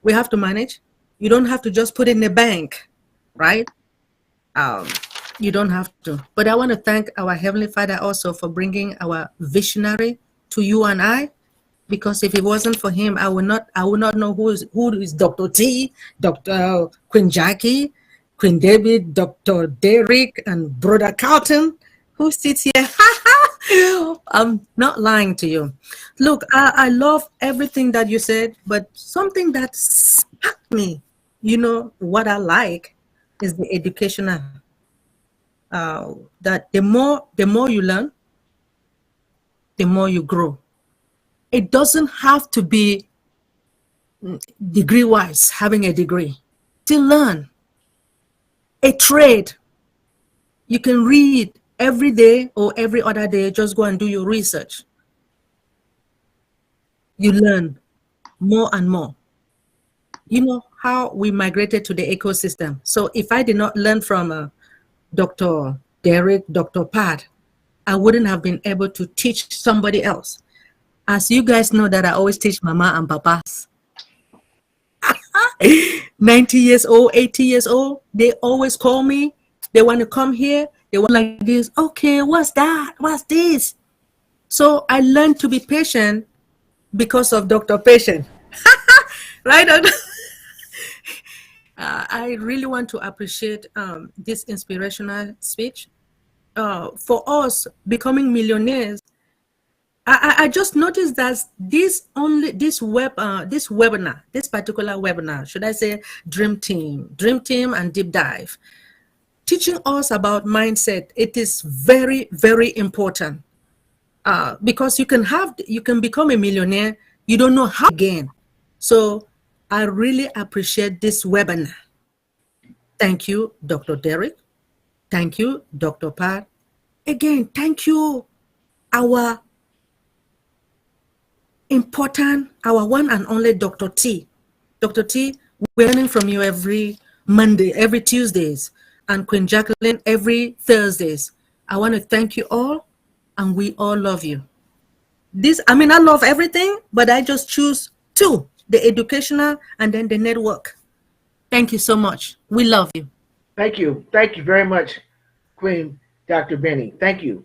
I: We have to manage. You don't have to just put it in the bank, right? You don't have to. But I want to thank our Heavenly Father also for bringing our visionary to you and I, because if it wasn't for him, I would not know who is Dr. T, Dr. Queen Jackie, Queen David, Dr. Derek, and Brother Carlton, who sits here. I'm not lying to you. Look, I love everything that you said, but something that sparked me, you know, what I like is the educational. That the more you learn, the more you grow. It doesn't have to be degree-wise, having a degree. To learn a trade, you can read every day or every other day, just go and do your research. You learn more and more. You know how we migrated to the ecosystem. So if I did not learn from Dr. Derek, Dr. Pat, I wouldn't have been able to teach somebody else. As you guys know that I always teach mama and papas. 90 years old, 80 years old, they always call me. They want to come here. They want like this. Okay, what's that? What's this? So I learned to be patient because of Dr. Patient. Right? I really want to appreciate this inspirational speech. For us becoming millionaires, I just noticed that this webinar, this particular webinar, should I say Dream Team and Deep Dive, teaching us about mindset, it is very, very important. Because you can become a millionaire, you don't know how again. So I really appreciate this webinar. Thank you, Dr. Derek. Thank you, Dr. Pat. Again, thank you, our one and only Dr. T. Dr. T, we're learning from you every Monday, every Tuesdays, and Queen Jacqueline every Thursdays. I want to thank you all, and we all love you. I love everything, but I just choose two, the educational and then the network. Thank you so much. We love you.
F: Thank you. Thank you very much, Queen Dr. Benny. Thank you.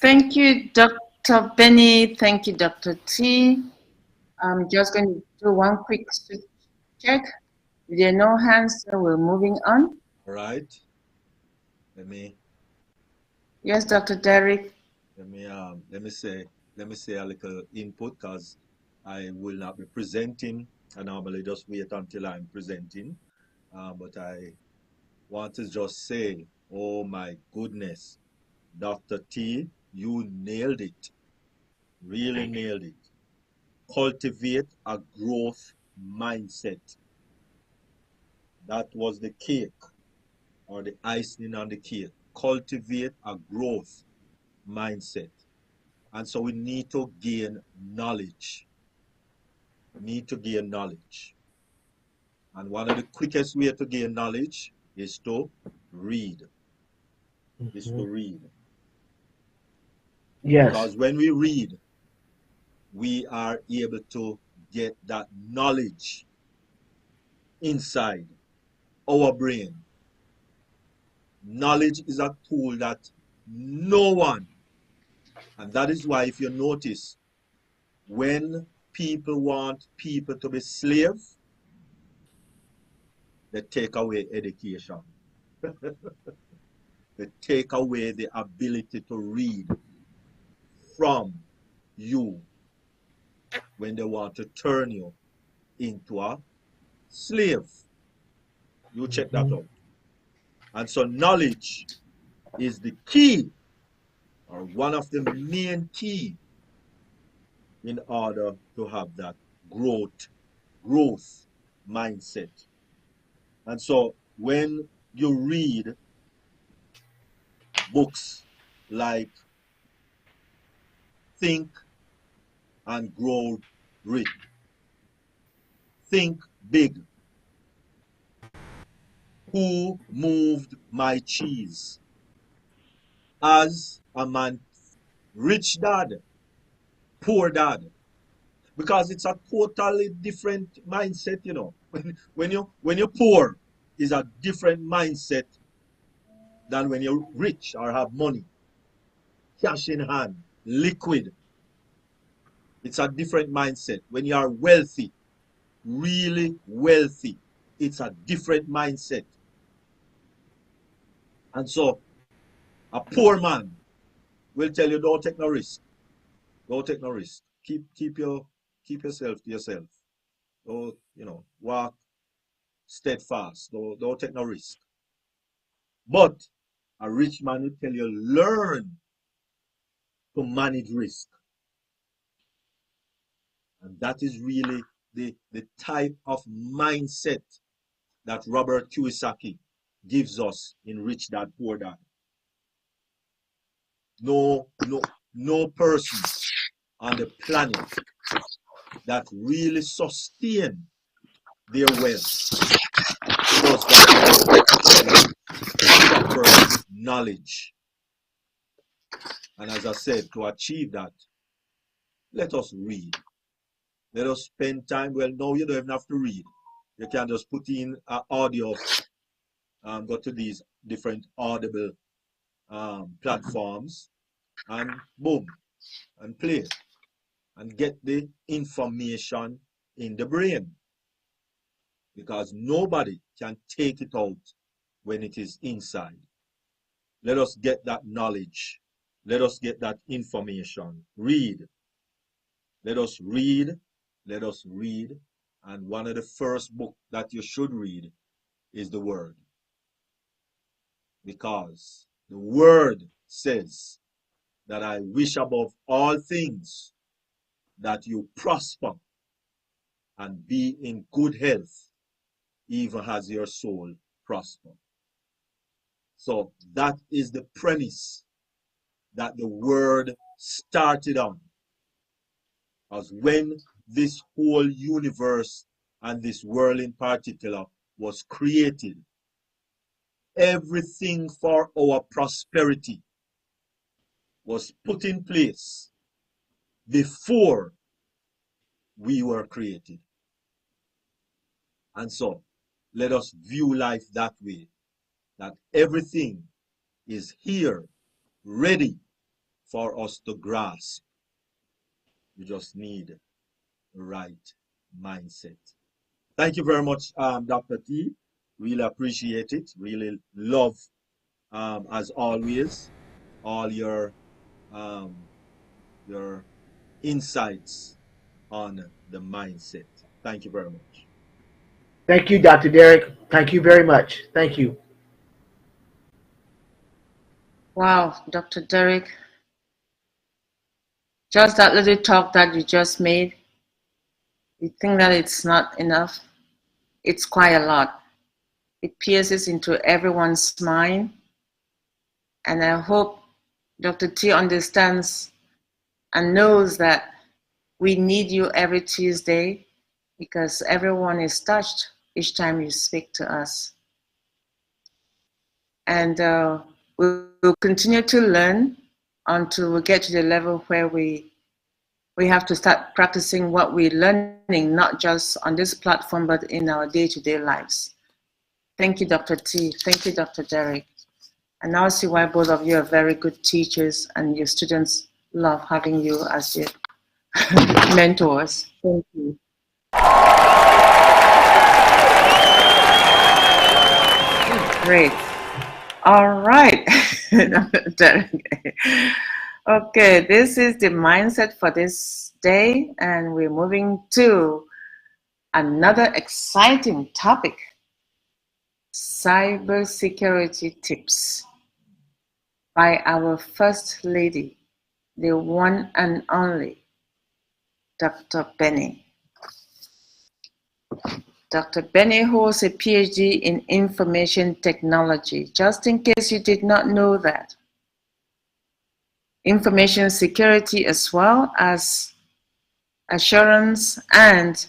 B: Thank you, Dr. Benny. Thank you, Dr. T. I'm just going to do one quick check. If there are no hands, so we're moving on.
A: All right.
B: Yes, Dr. Derek.
A: Let me say a little input, because I will not be presenting. I normally just wait until I'm presenting, but I want to just say, oh my goodness, Dr. T, you nailed it. Really nailed it. Cultivate a growth mindset. That was the cake, or the icing on the cake. Cultivate a growth mindset. And so we need to gain knowledge. And one of the quickest ways to gain knowledge is to read. Yes. Because when we read, we are able to get that knowledge inside our brain. Knowledge is a tool that no one, and that is why, if you notice, when people want people to be slaves, they take away education. They take away the ability to read from you when they want to turn you into a slave. You check that out. And so knowledge is the key, or one of the main key, in order to have that growth mindset. And so when you read books like Think and Grow Rich, Think Big, Who Moved My Cheese, As a Man, Rich Dad, Poor Dad, because it's a totally different mindset, you know. When you're poor, is a different mindset than when you're rich or have money, cash in hand, liquid. It's a different mindset. When you are wealthy, really wealthy, it's a different mindset. And so a poor man will tell you, don't take no risk. Don't take no risk. Keep yourself to yourself. Don't, walk steadfast. Don't take no risk. But a rich man will tell you, learn to manage risk. And that is really the type of mindset that Robert Kiyosaki gives us in Rich Dad, Poor Dad. No person on the planet that really sustain their wealth does that proper knowledge. And as I said, to achieve that, let us read. Let us spend time. Well, no, you don't even have to read. You can just put in an audio, go to these different audible platforms, and boom, and play, and get the information in the brain. Because nobody can take it out when it is inside. Let us get that knowledge. Let us get that information. Read. Let us read. Let us read. And one of the first books that you should read is the Word. Because the Word says that I wish above all things that you prosper and be in good health, even as your soul prosper. So that is the premise that the Word started on. As when this whole universe and this world in particular was created, everything for our prosperity was put in place before we were created. And so let us view life that way, that everything is here ready for us to grasp. We just need the right mindset. Thank you very much, Dr. T. Really appreciate it. Really love, as always, all your insights on the mindset. Thank you very much.
F: Thank you, Dr. Derek. Thank you very much. Thank you.
B: Wow, Dr. Derek, just that little talk that you just made, you think that it's not enough? It's quite a lot. It pierces into everyone's mind. And I hope Dr. T understands and knows that we need you every Tuesday because everyone is touched each time you speak to us. And we'll continue to learn until we get to the level where we have to start practicing what we're learning, not just on this platform, but in our day-to-day lives. Thank you, Dr. T. Thank you, Dr. Derek. And now I see why both of you are very good teachers and your students love having you as your mentors. Thank you. Great. All right. Okay, this is the mindset for this day, and we're moving to another exciting topic, cybersecurity tips by our First Lady, the one and only Dr. Benny. Dr. Benny holds a PhD in information technology, just in case you did not know that. Information security as well as assurance and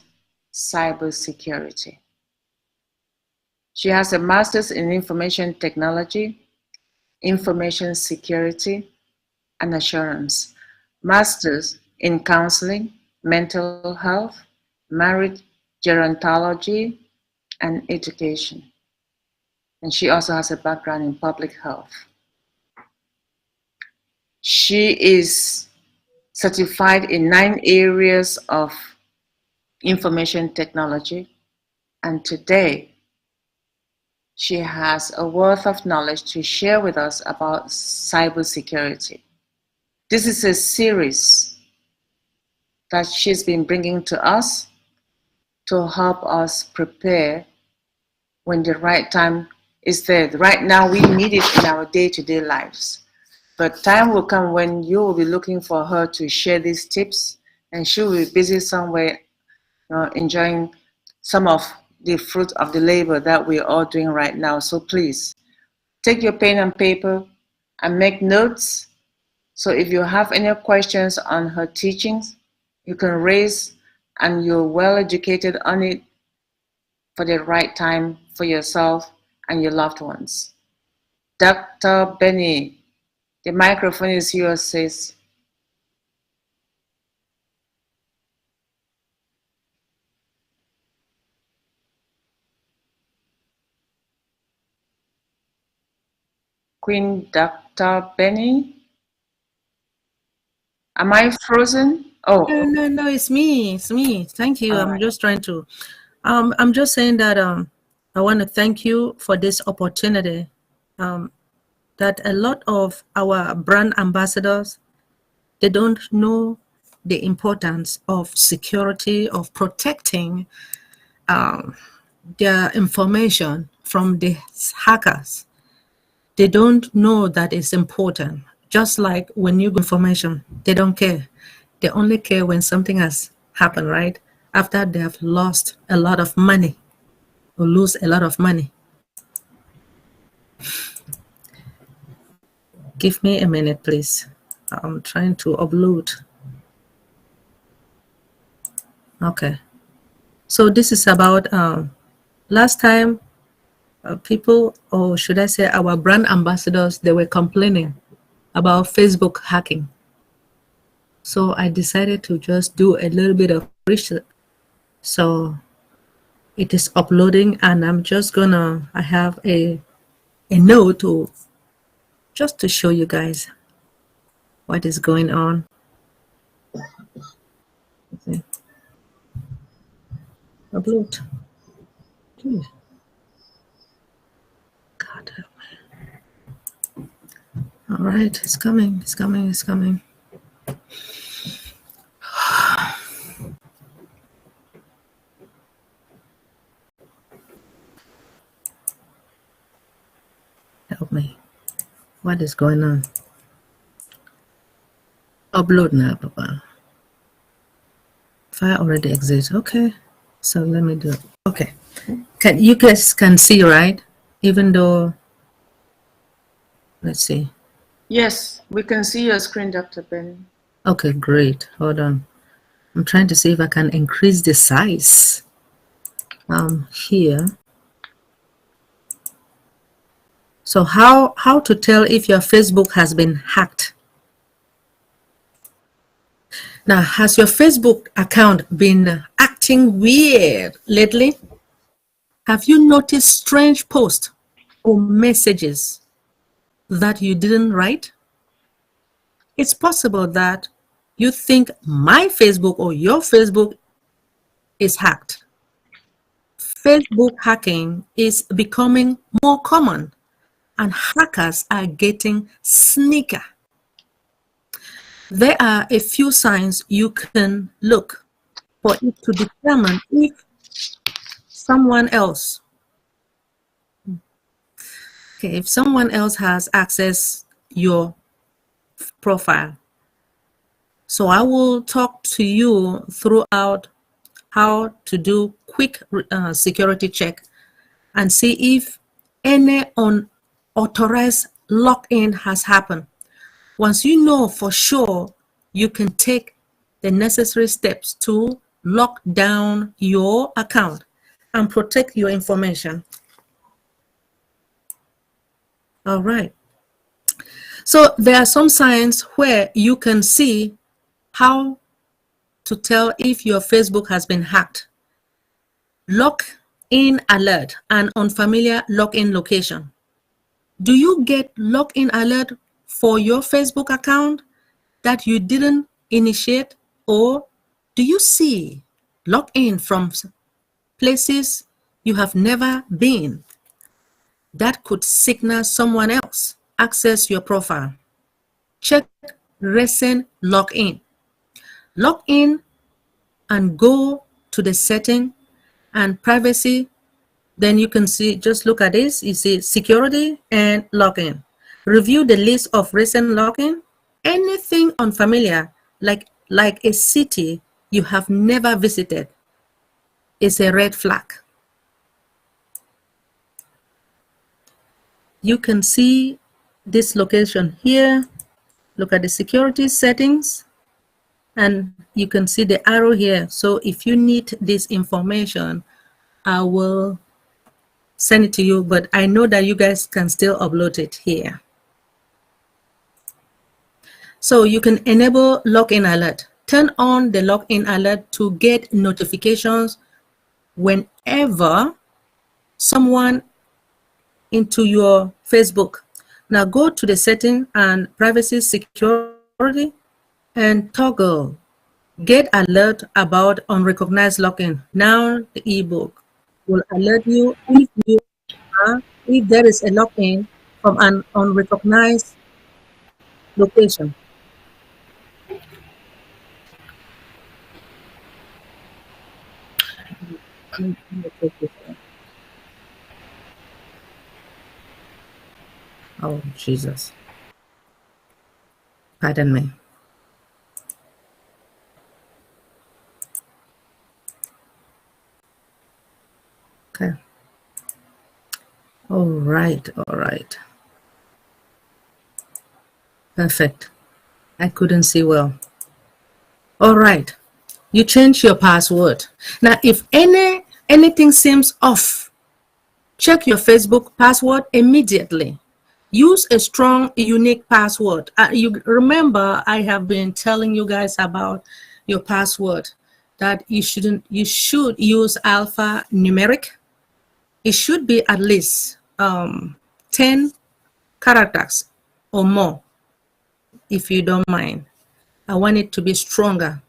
B: cybersecurity. She has a master's in information technology, information security, and assurance, master's in counseling, mental health, marriage gerontology, and education. And she also has a background in public health. She is certified in 9 areas of information technology, and today she has a wealth of knowledge to share with us about cybersecurity. This is a series that she's been bringing to us to help us prepare when the right time is there. Right now, we need it in our day-to-day lives. But time will come when you will be looking for her to share these tips, and she will be busy somewhere enjoying some of the fruit of the labor that we're all doing right now. So please, take your pen and paper and make notes. So if you have any questions on her teachings, you can raise, and you're well educated on it for the right time for yourself and your loved ones. Dr. Benny, the microphone is yours, sis. Queen Dr. Benny, am I frozen? Oh,
I: No, it's me. It's me. Thank you.
B: all
I: I'm
B: right.
I: just trying to, I'm just saying that I want to thank you for this opportunity. That a lot of our brand ambassadors, they don't know the importance of security, of protecting their information from the hackers. They don't know that it's important. Just like when you give information, they don't care. They only care when something has happened, right? After they have lost a lot of money or lose a lot of money. Give me a minute, please. I'm trying to upload. Okay. So this is about last time people, or should I say our brand ambassadors, they were complaining about Facebook hacking. So I decided to just do a little bit of research. So it is uploading, and I'm just gonna, I have a note to just to show you guys what is going on. Okay. Upload. Jeez. God help me. All right, it's coming, it's coming, it's coming. Help me. What is going on? Upload now, Papa. File already exists. Okay. So let me do it. Okay. You guys can see, right? Even though, let's see.
B: Yes, we can see your screen, Dr. Benny.
I: Okay, great. Hold on. I'm trying to see if I can increase the size. Here. So how to tell if your Facebook has been hacked? Now, has your Facebook account been acting weird lately? Have you noticed strange posts or messages that you didn't write? It's possible that you think my Facebook or your Facebook is hacked. Facebook hacking is becoming more common, and hackers are getting sneaker. There are a few signs you can look for it to determine if someone else, if someone else has accessed your profile. So I will talk to you throughout how to do quick security check and see if any unauthorized login has happened. Once you know for sure, you can take the necessary steps to lock down your account and protect your information. All right. So there are some signs where you can see how to tell if your Facebook has been hacked. Login alert and unfamiliar login location. Do you get login alert for your Facebook account that you didn't initiate, or do you see login from places you have never been? That could signal someone else access your profile. Check recent login. Log in and go to the setting and privacy. Then you can see, just look at this, you see security and login. Review the list of recent login. Anything unfamiliar, like a city you have never visited, is a red flag. You can see this location here. Look at the security settings, and you can see the arrow here. So if you need this information, I will send it to you, but I know that you guys can still upload it here. So you can enable login alert. Turn on the login alert to get notifications whenever someone into your Facebook. Now go to the setting and privacy security and toggle get alert about unrecognized login. Now the ebook will alert you if there is a login from an unrecognized location. Oh, Jesus. Pardon me. Okay. All right. All right. Perfect. I couldn't see well. All right. You change your password. Now, if anything seems off, check your Facebook password immediately. Use a strong, unique password. You remember I have been telling you guys about your password, that you should use alphanumeric. It should be at least 10 characters or more, if you don't mind. I want it to be stronger.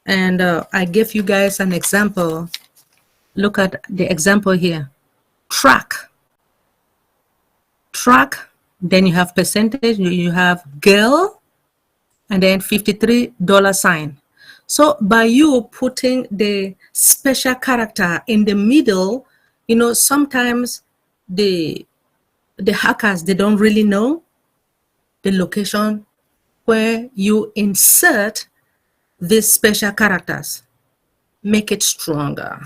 I: And I gave you guys an example. Look at the example here. Track, then you have percentage, you have girl, and then $53 sign. So by you putting the special character in the middle, you know, sometimes the hackers, they don't really know the location where you insert these special characters. Make it stronger.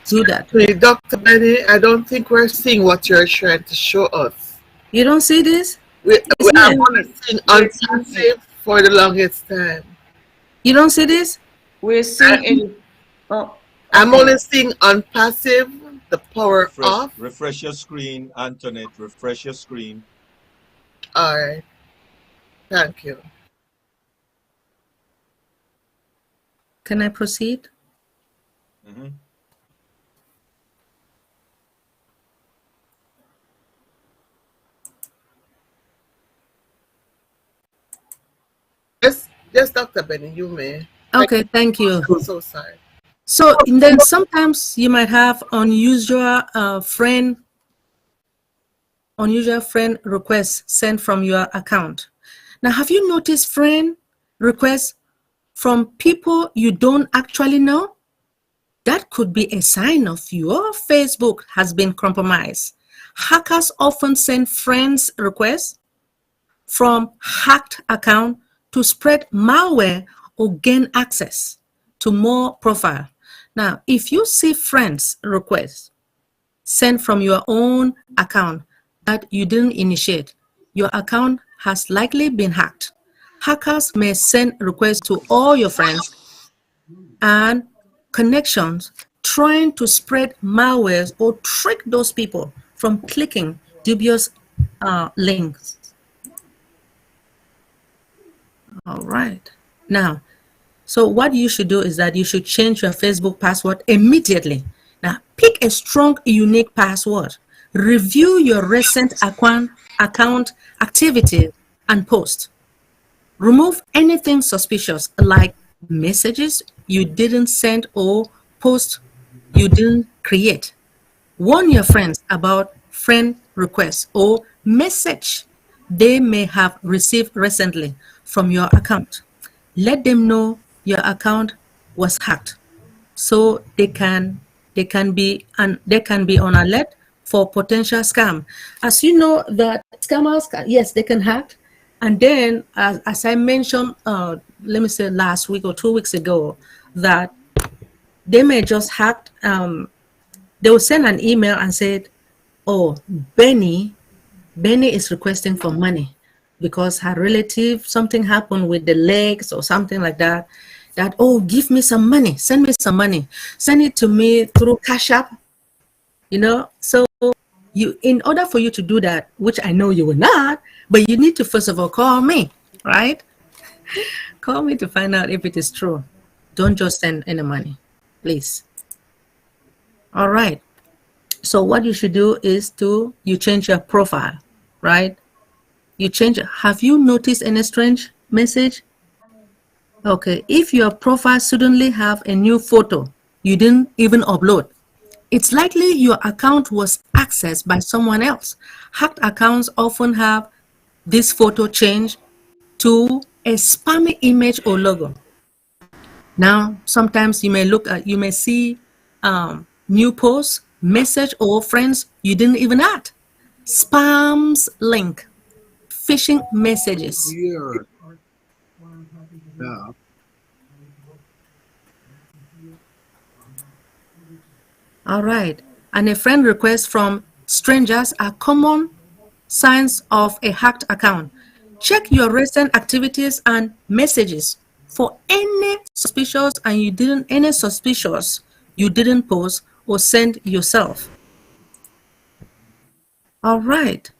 I: Do that.
J: Hey, Dr. Benny, I don't think we're seeing what you're trying to show us.
I: You don't see this?
J: I'm only seeing unpassive for the longest time.
I: You don't see this?
B: We're seeing it. Oh,
J: I'm only seeing unpassive, the power off.
A: Refresh your screen, Antoinette. Refresh your screen.
J: All right. Thank you.
I: Can I proceed?
A: Mm-hmm.
J: Yes, Dr. Benny, you may.
I: Okay, thank you.
J: I'm so sorry.
I: So then sometimes you might have unusual friend requests sent from your account. Now, have you noticed friend requests from people you don't actually know? That could be a sign of your Facebook has been compromised. Hackers often send friends requests from hacked account to spread malware or gain access to more profile. Now, if you see friends requests sent from your own account that you didn't initiate, your account has likely been hacked. Hackers may send requests to all your friends and connections trying to spread malwares or trick those people from clicking dubious links. All right. Now, so what you should do is that you should change your Facebook password immediately. Now, pick a strong, unique password. Review your recent account activities and post. Remove anything suspicious like messages you didn't send or post you didn't create. Warn your friends about friend requests or message they may have received recently from your account. Let them know your account was hacked, so they can be on alert for potential scam. As you know, that scammers, yes, they can hack, and then as I mentioned, let me say last week or 2 weeks ago, that they may just hack. They will send an email and said, "Oh, Benny is requesting for money because her relative, something happened with the legs or something like that. That, oh, give me some money, send me some money, send it to me through Cash App." You know, so in order for you to do that, which I know you will not, but you need to first of all call me, right? Call me to find out if it is true. Don't just send any money, please. All right. So what you should do is you change your profile, right? You change. Have you noticed any strange message? Okay, if your profile suddenly have a new photo you didn't even upload, it's likely your account was accessed by someone else. Hacked accounts often have this photo changed to a spammy image or logo. Now, sometimes you may see new posts, message or friends you didn't even add, spams link, phishing messages.
A: Here. Yeah.
I: All right. And a friend request from strangers are common signs of a hacked account. Check your recent activities and messages for any suspicious you didn't post or send yourself. All right.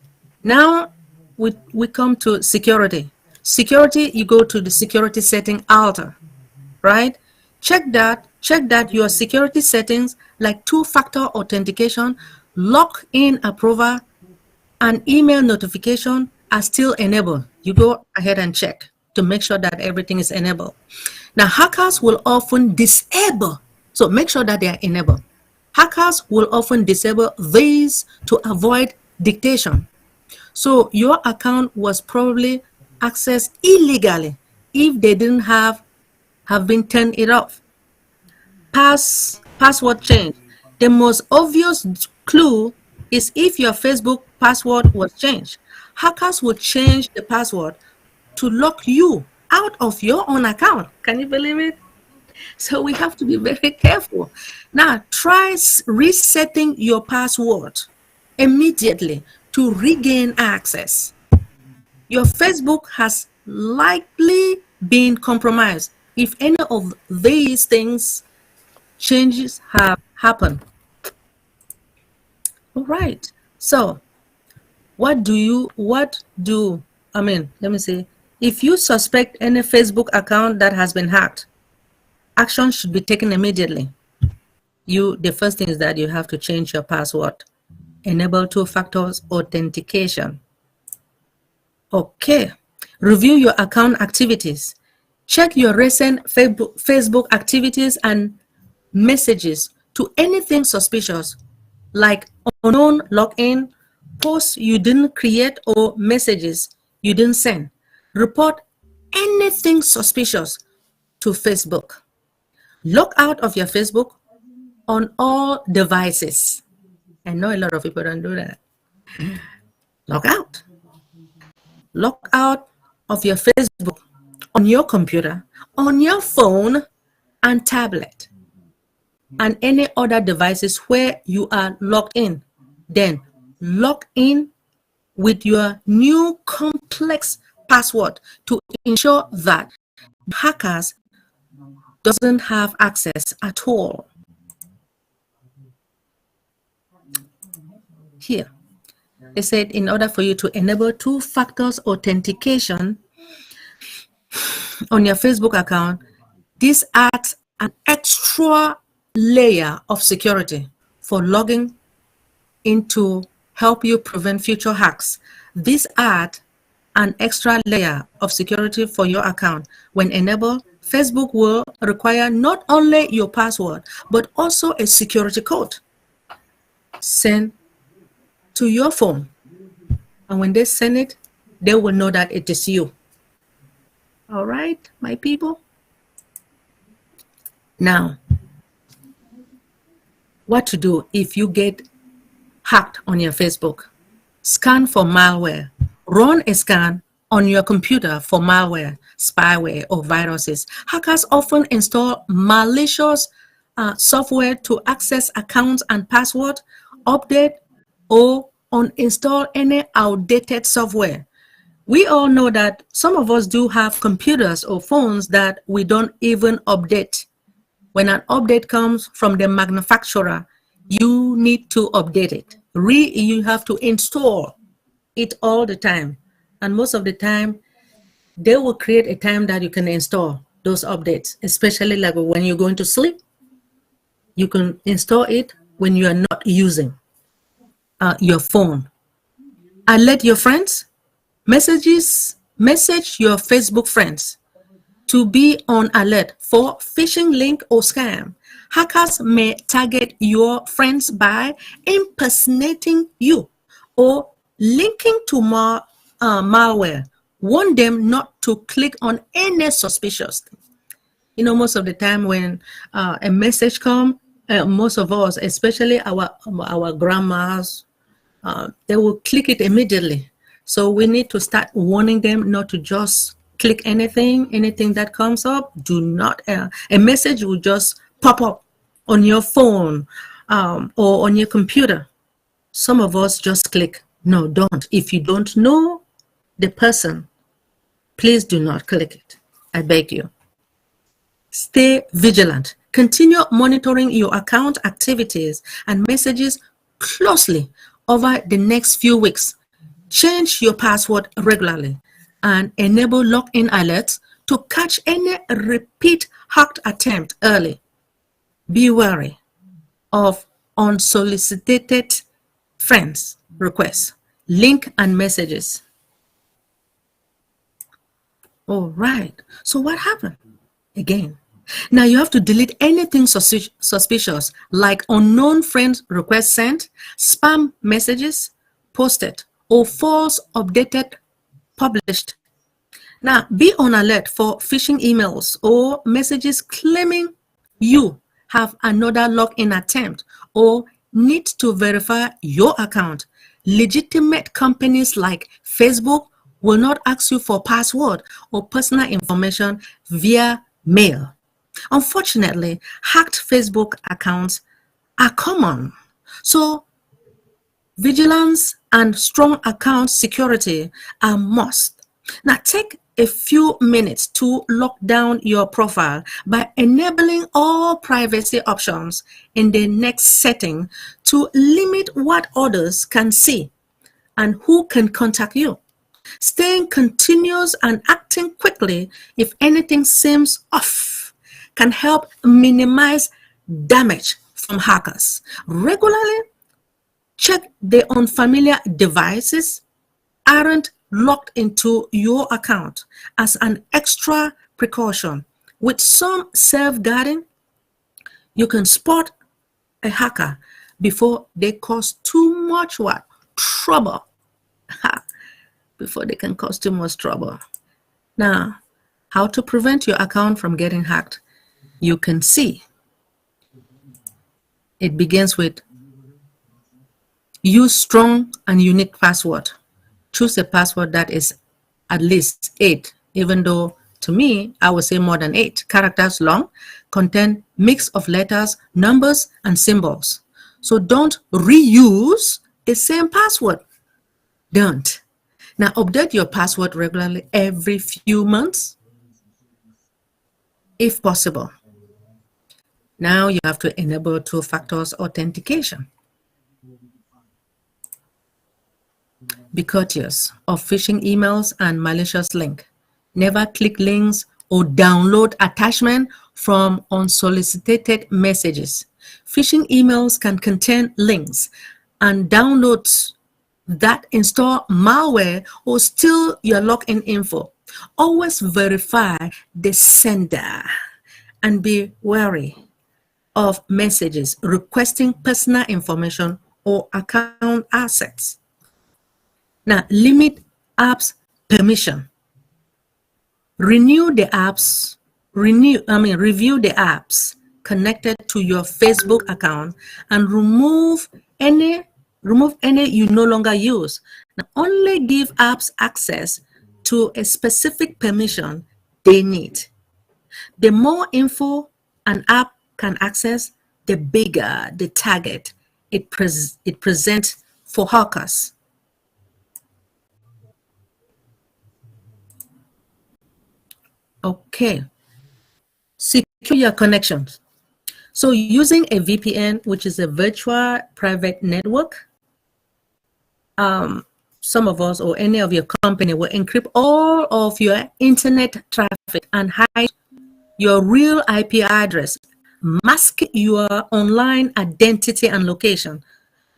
I: Now we come to security. Security, you go to the security setting altar, right? Check that your security settings like two-factor authentication, lock-in approval, and email notification are still enabled. You go ahead and check to make sure that everything is enabled. Now, hackers will often disable, so make sure that they are enabled. Hackers will often disable these to avoid dictation. So your account was probably accessed illegally if they didn't have been turned it off. Password change. The most obvious clue is if your Facebook password was changed. Hackers will change the password to lock you out of your own account. Can you believe it? So we have to be very careful. Now, try resetting your password immediately to regain access. Your Facebook has likely been compromised if any of these changes have happened. All right. So let me see. If you suspect any Facebook account that has been hacked, action should be taken immediately. The first thing is that you have to change your password. Enable two-factor authentication. Okay. Review your account activities. Check your recent Facebook activities and messages to anything suspicious, like unknown login, posts you didn't create, or messages you didn't send. Report anything suspicious to Facebook. Log out of your Facebook on all devices. I know a lot of people don't do that. Log out. Log out of your Facebook on your computer, on your phone and tablet, and any other devices where you are logged in. Then log in with your new complex password to ensure that hackers doesn't have access at all. Here, it said in order for you to enable two-factor authentication on your Facebook account, this adds an extra layer of security for logging in to help you prevent future hacks. This adds an extra layer of security for your account. When enabled, Facebook will require not only your password, but also a security code sent to your phone. And when they send it, they will know that it is you. All right, my people? Now, what to do if you get hacked on your Facebook? Scan for malware. Run a scan on your computer for malware, spyware, or viruses. Hackers often install malicious software to access accounts and passwords, update, or uninstall any outdated software. We all know that some of us do have computers or phones that we don't even update. When an update comes from the manufacturer, you need to update it, You have to install it all the time. And most of the time, they will create a time that you can install those updates, especially like when you're going to sleep. You can install it when you are not using your phone. Alert your friends. Message your Facebook friends to be on alert for phishing link or scam. Hackers may target your friends by impersonating you or linking to malware. Warn them not to click on any suspicious thing. You know, most of the time when a message comes, most of us, especially our grandmas, they will click it immediately. So we need to start warning them not to just click anything that comes up. Do not, a message will just pop up on your phone or on your computer. Some of us just click. No, don't. If you don't know the person, please do not click it. I beg you. Stay vigilant. Continue monitoring your account activities and messages closely over the next few weeks. Change your password regularly and enable login alerts to catch any repeat hacked attempt early. Be wary of unsolicited friends requests, link and messages. All right. So what happened? Again, now you have to delete anything suspicious like unknown friend request sent, spam messages posted, or false updated published. Now be on alert for phishing emails or messages claiming you have another login attempt or need to verify your account. Legitimate companies like Facebook will not ask you for password or personal information via mail. Unfortunately, hacked Facebook accounts are common. So vigilance and strong account security are must. Now take a few minutes to lock down your profile by enabling all privacy options in the next setting to limit what others can see and who can contact you. Staying continuous and acting quickly if anything seems off can help minimize damage from hackers. Regularly check the unfamiliar devices aren't logged into your account as an extra precaution. With some safeguarding, you can spot a hacker before they cause too much what? Trouble. Before they can cause too much trouble. Now, how to prevent your account from getting hacked? You can see. It begins with use strong and unique password. Choose a password that is at least 8, even though to me, I would say more than 8 characters long, contain mix of letters, numbers, and symbols. So don't reuse the same password. Don't. Now update your password regularly every few months, if possible. Now you have to enable 2-factor authentication. Be courteous of phishing emails and malicious links. Never click links or download attachment from unsolicited messages. Phishing emails can contain links and downloads that install malware or steal your login info. Always verify the sender and be wary of messages requesting personal information or account assets. Now, limit apps permission. Review the apps connected to your Facebook account and remove any you no longer use. Now, only give apps access to a specific permission they need. The more info an app can access, the bigger the target it presents for hackers. Okay. Secure your connections. So using a VPN, which is a virtual private network, some of us or any of your company will encrypt all of your internet traffic and hide your real IP address, mask your online identity and location.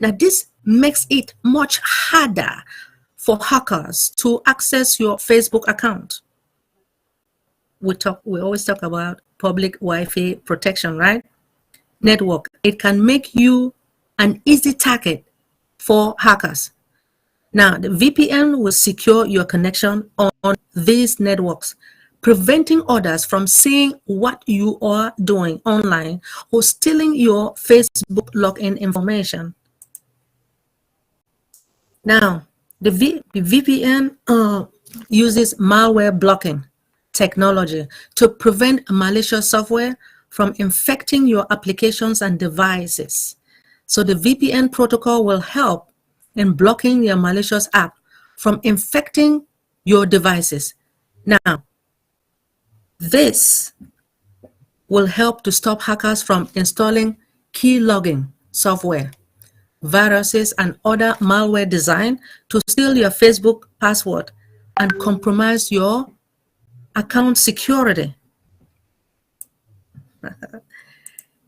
I: Now, this makes it much harder for hackers to access your Facebook account. We always talk about public Wi-Fi protection, right? Network. It can make you an easy target for hackers. Now, the VPN will secure your connection on these networks, preventing others from seeing what you are doing online or stealing your Facebook login information. Now, the VPN uses malware blocking technology to prevent malicious software from infecting your applications and devices. So the VPN protocol will help in blocking your malicious app from infecting your devices. Now, this will help to stop hackers from installing keylogging software, viruses, and other malware designed to steal your Facebook password and compromise your account security.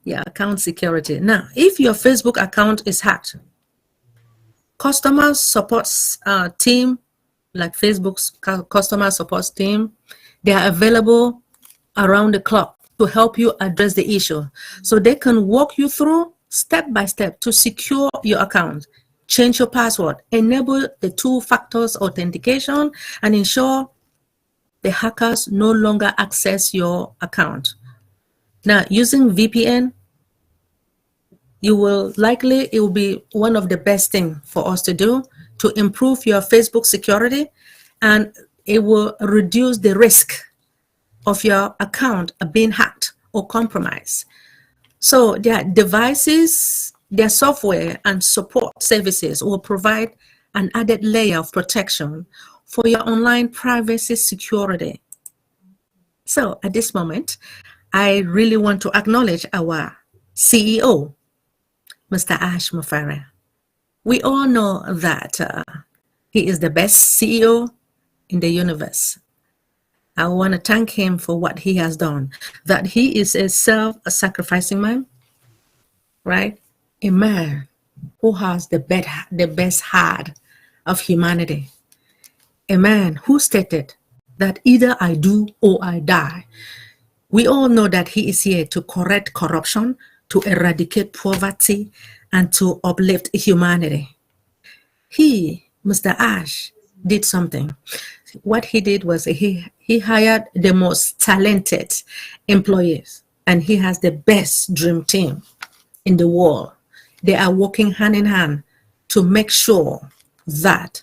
I: Yeah, account security. Now, if your Facebook account is hacked, customer support team, like Facebook's customer support team, they are available around the clock to help you address the issue. So they can walk you through step by step to secure your account, change your password, enable the two-factor authentication, and ensure the hackers no longer access your account. Now, using VPN, it will be one of the best things for us to do to improve your Facebook security, and it will reduce the risk of your account being hacked or compromised. So their devices, their software and support services will provide an added layer of protection for your online privacy security. So at this moment, I really want to acknowledge our CEO, Mr. Ash Mufareh. We all know that he is the best CEO in the universe. I want to thank him for what he has done, that he is a self-sacrificing man, right? A man who has the best heart of humanity. A man who stated that either I do or I die. We all know that he is here to correct corruption, to eradicate poverty, and to uplift humanity. He, Mr. Ash, did something. What he did was he hired the most talented employees, and he has the best dream team in the world. They are working hand in hand to make sure that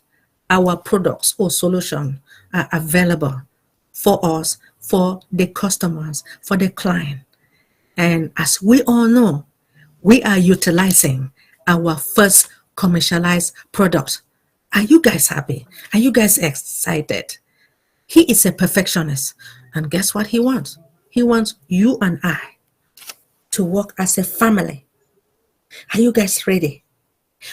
I: our products or solutions are available for us, for the customers, for the client. And as we all know, we are utilizing our first commercialized product. Are you guys happy? Are you guys excited? He is a perfectionist. And guess what he wants? He wants you and I to work as a family. Are you guys ready?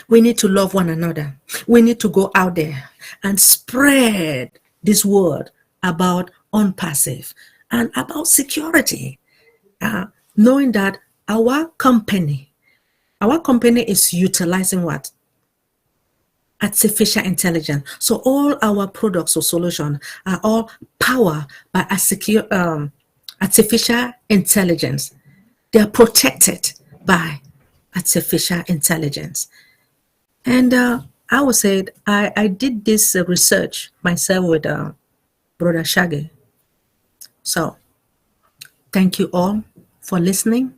I: We need to love one another. We need to go out there and spread this word about OnPassive and about security. Knowing that our company is utilizing what? Artificial intelligence. So all our products or solutions are all powered by artificial intelligence. They are protected by artificial intelligence. And I would say I did this research myself with Brother Shaggy. So thank you all for listening.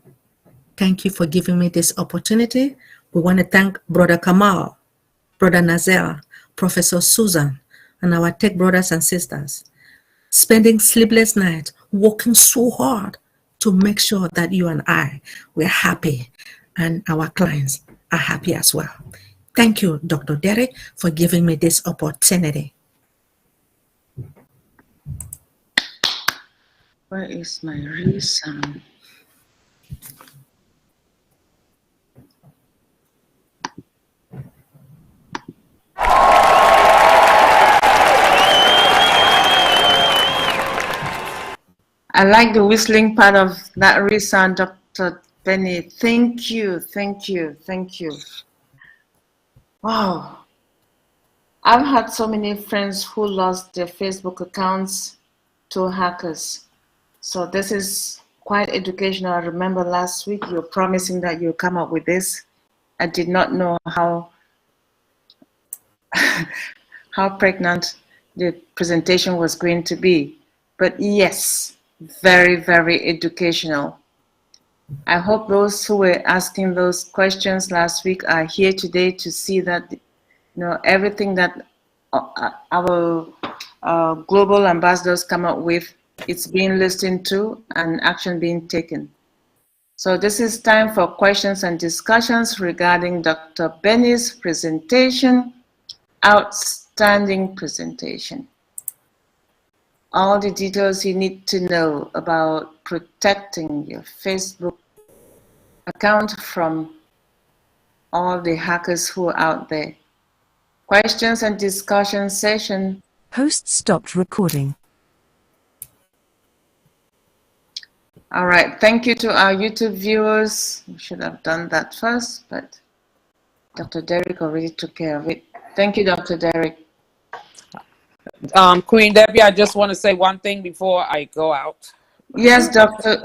I: Thank you for giving me this opportunity. We want to thank Brother Kamal, Brother Nazel, Professor Susan, and our tech brothers and sisters, spending sleepless nights, working so hard to make sure that you and I, we're happy and our clients are happy as well. Thank you, Dr. Derek, for giving me this opportunity.
B: Where is my reason? I like the whistling part of that resound, Dr. Benny. Thank you, thank you, thank you. Wow. I've had so many friends who lost their Facebook accounts to hackers. So this is quite educational. I remember last week you were promising that you'll come up with this. I did not know how how pregnant the presentation was going to be. But yes, very, very educational. I hope those who were asking those questions last week are here today to see that everything that our global ambassadors come up with, it's being listened to and action being taken. So this is time for questions and discussions regarding Dr. Benny's presentation. Outstanding presentation. All the details you need to know about protecting your Facebook account from all the hackers who are out there. Questions and discussion session.
D: Host stopped recording.
B: All right, thank you to our YouTube viewers. We should have done that first, but Dr. Derek already took care of it. Thank you, Dr. Derek.
C: Queen Debbie, I just want to say one thing before I go out.
B: Yes, Dr.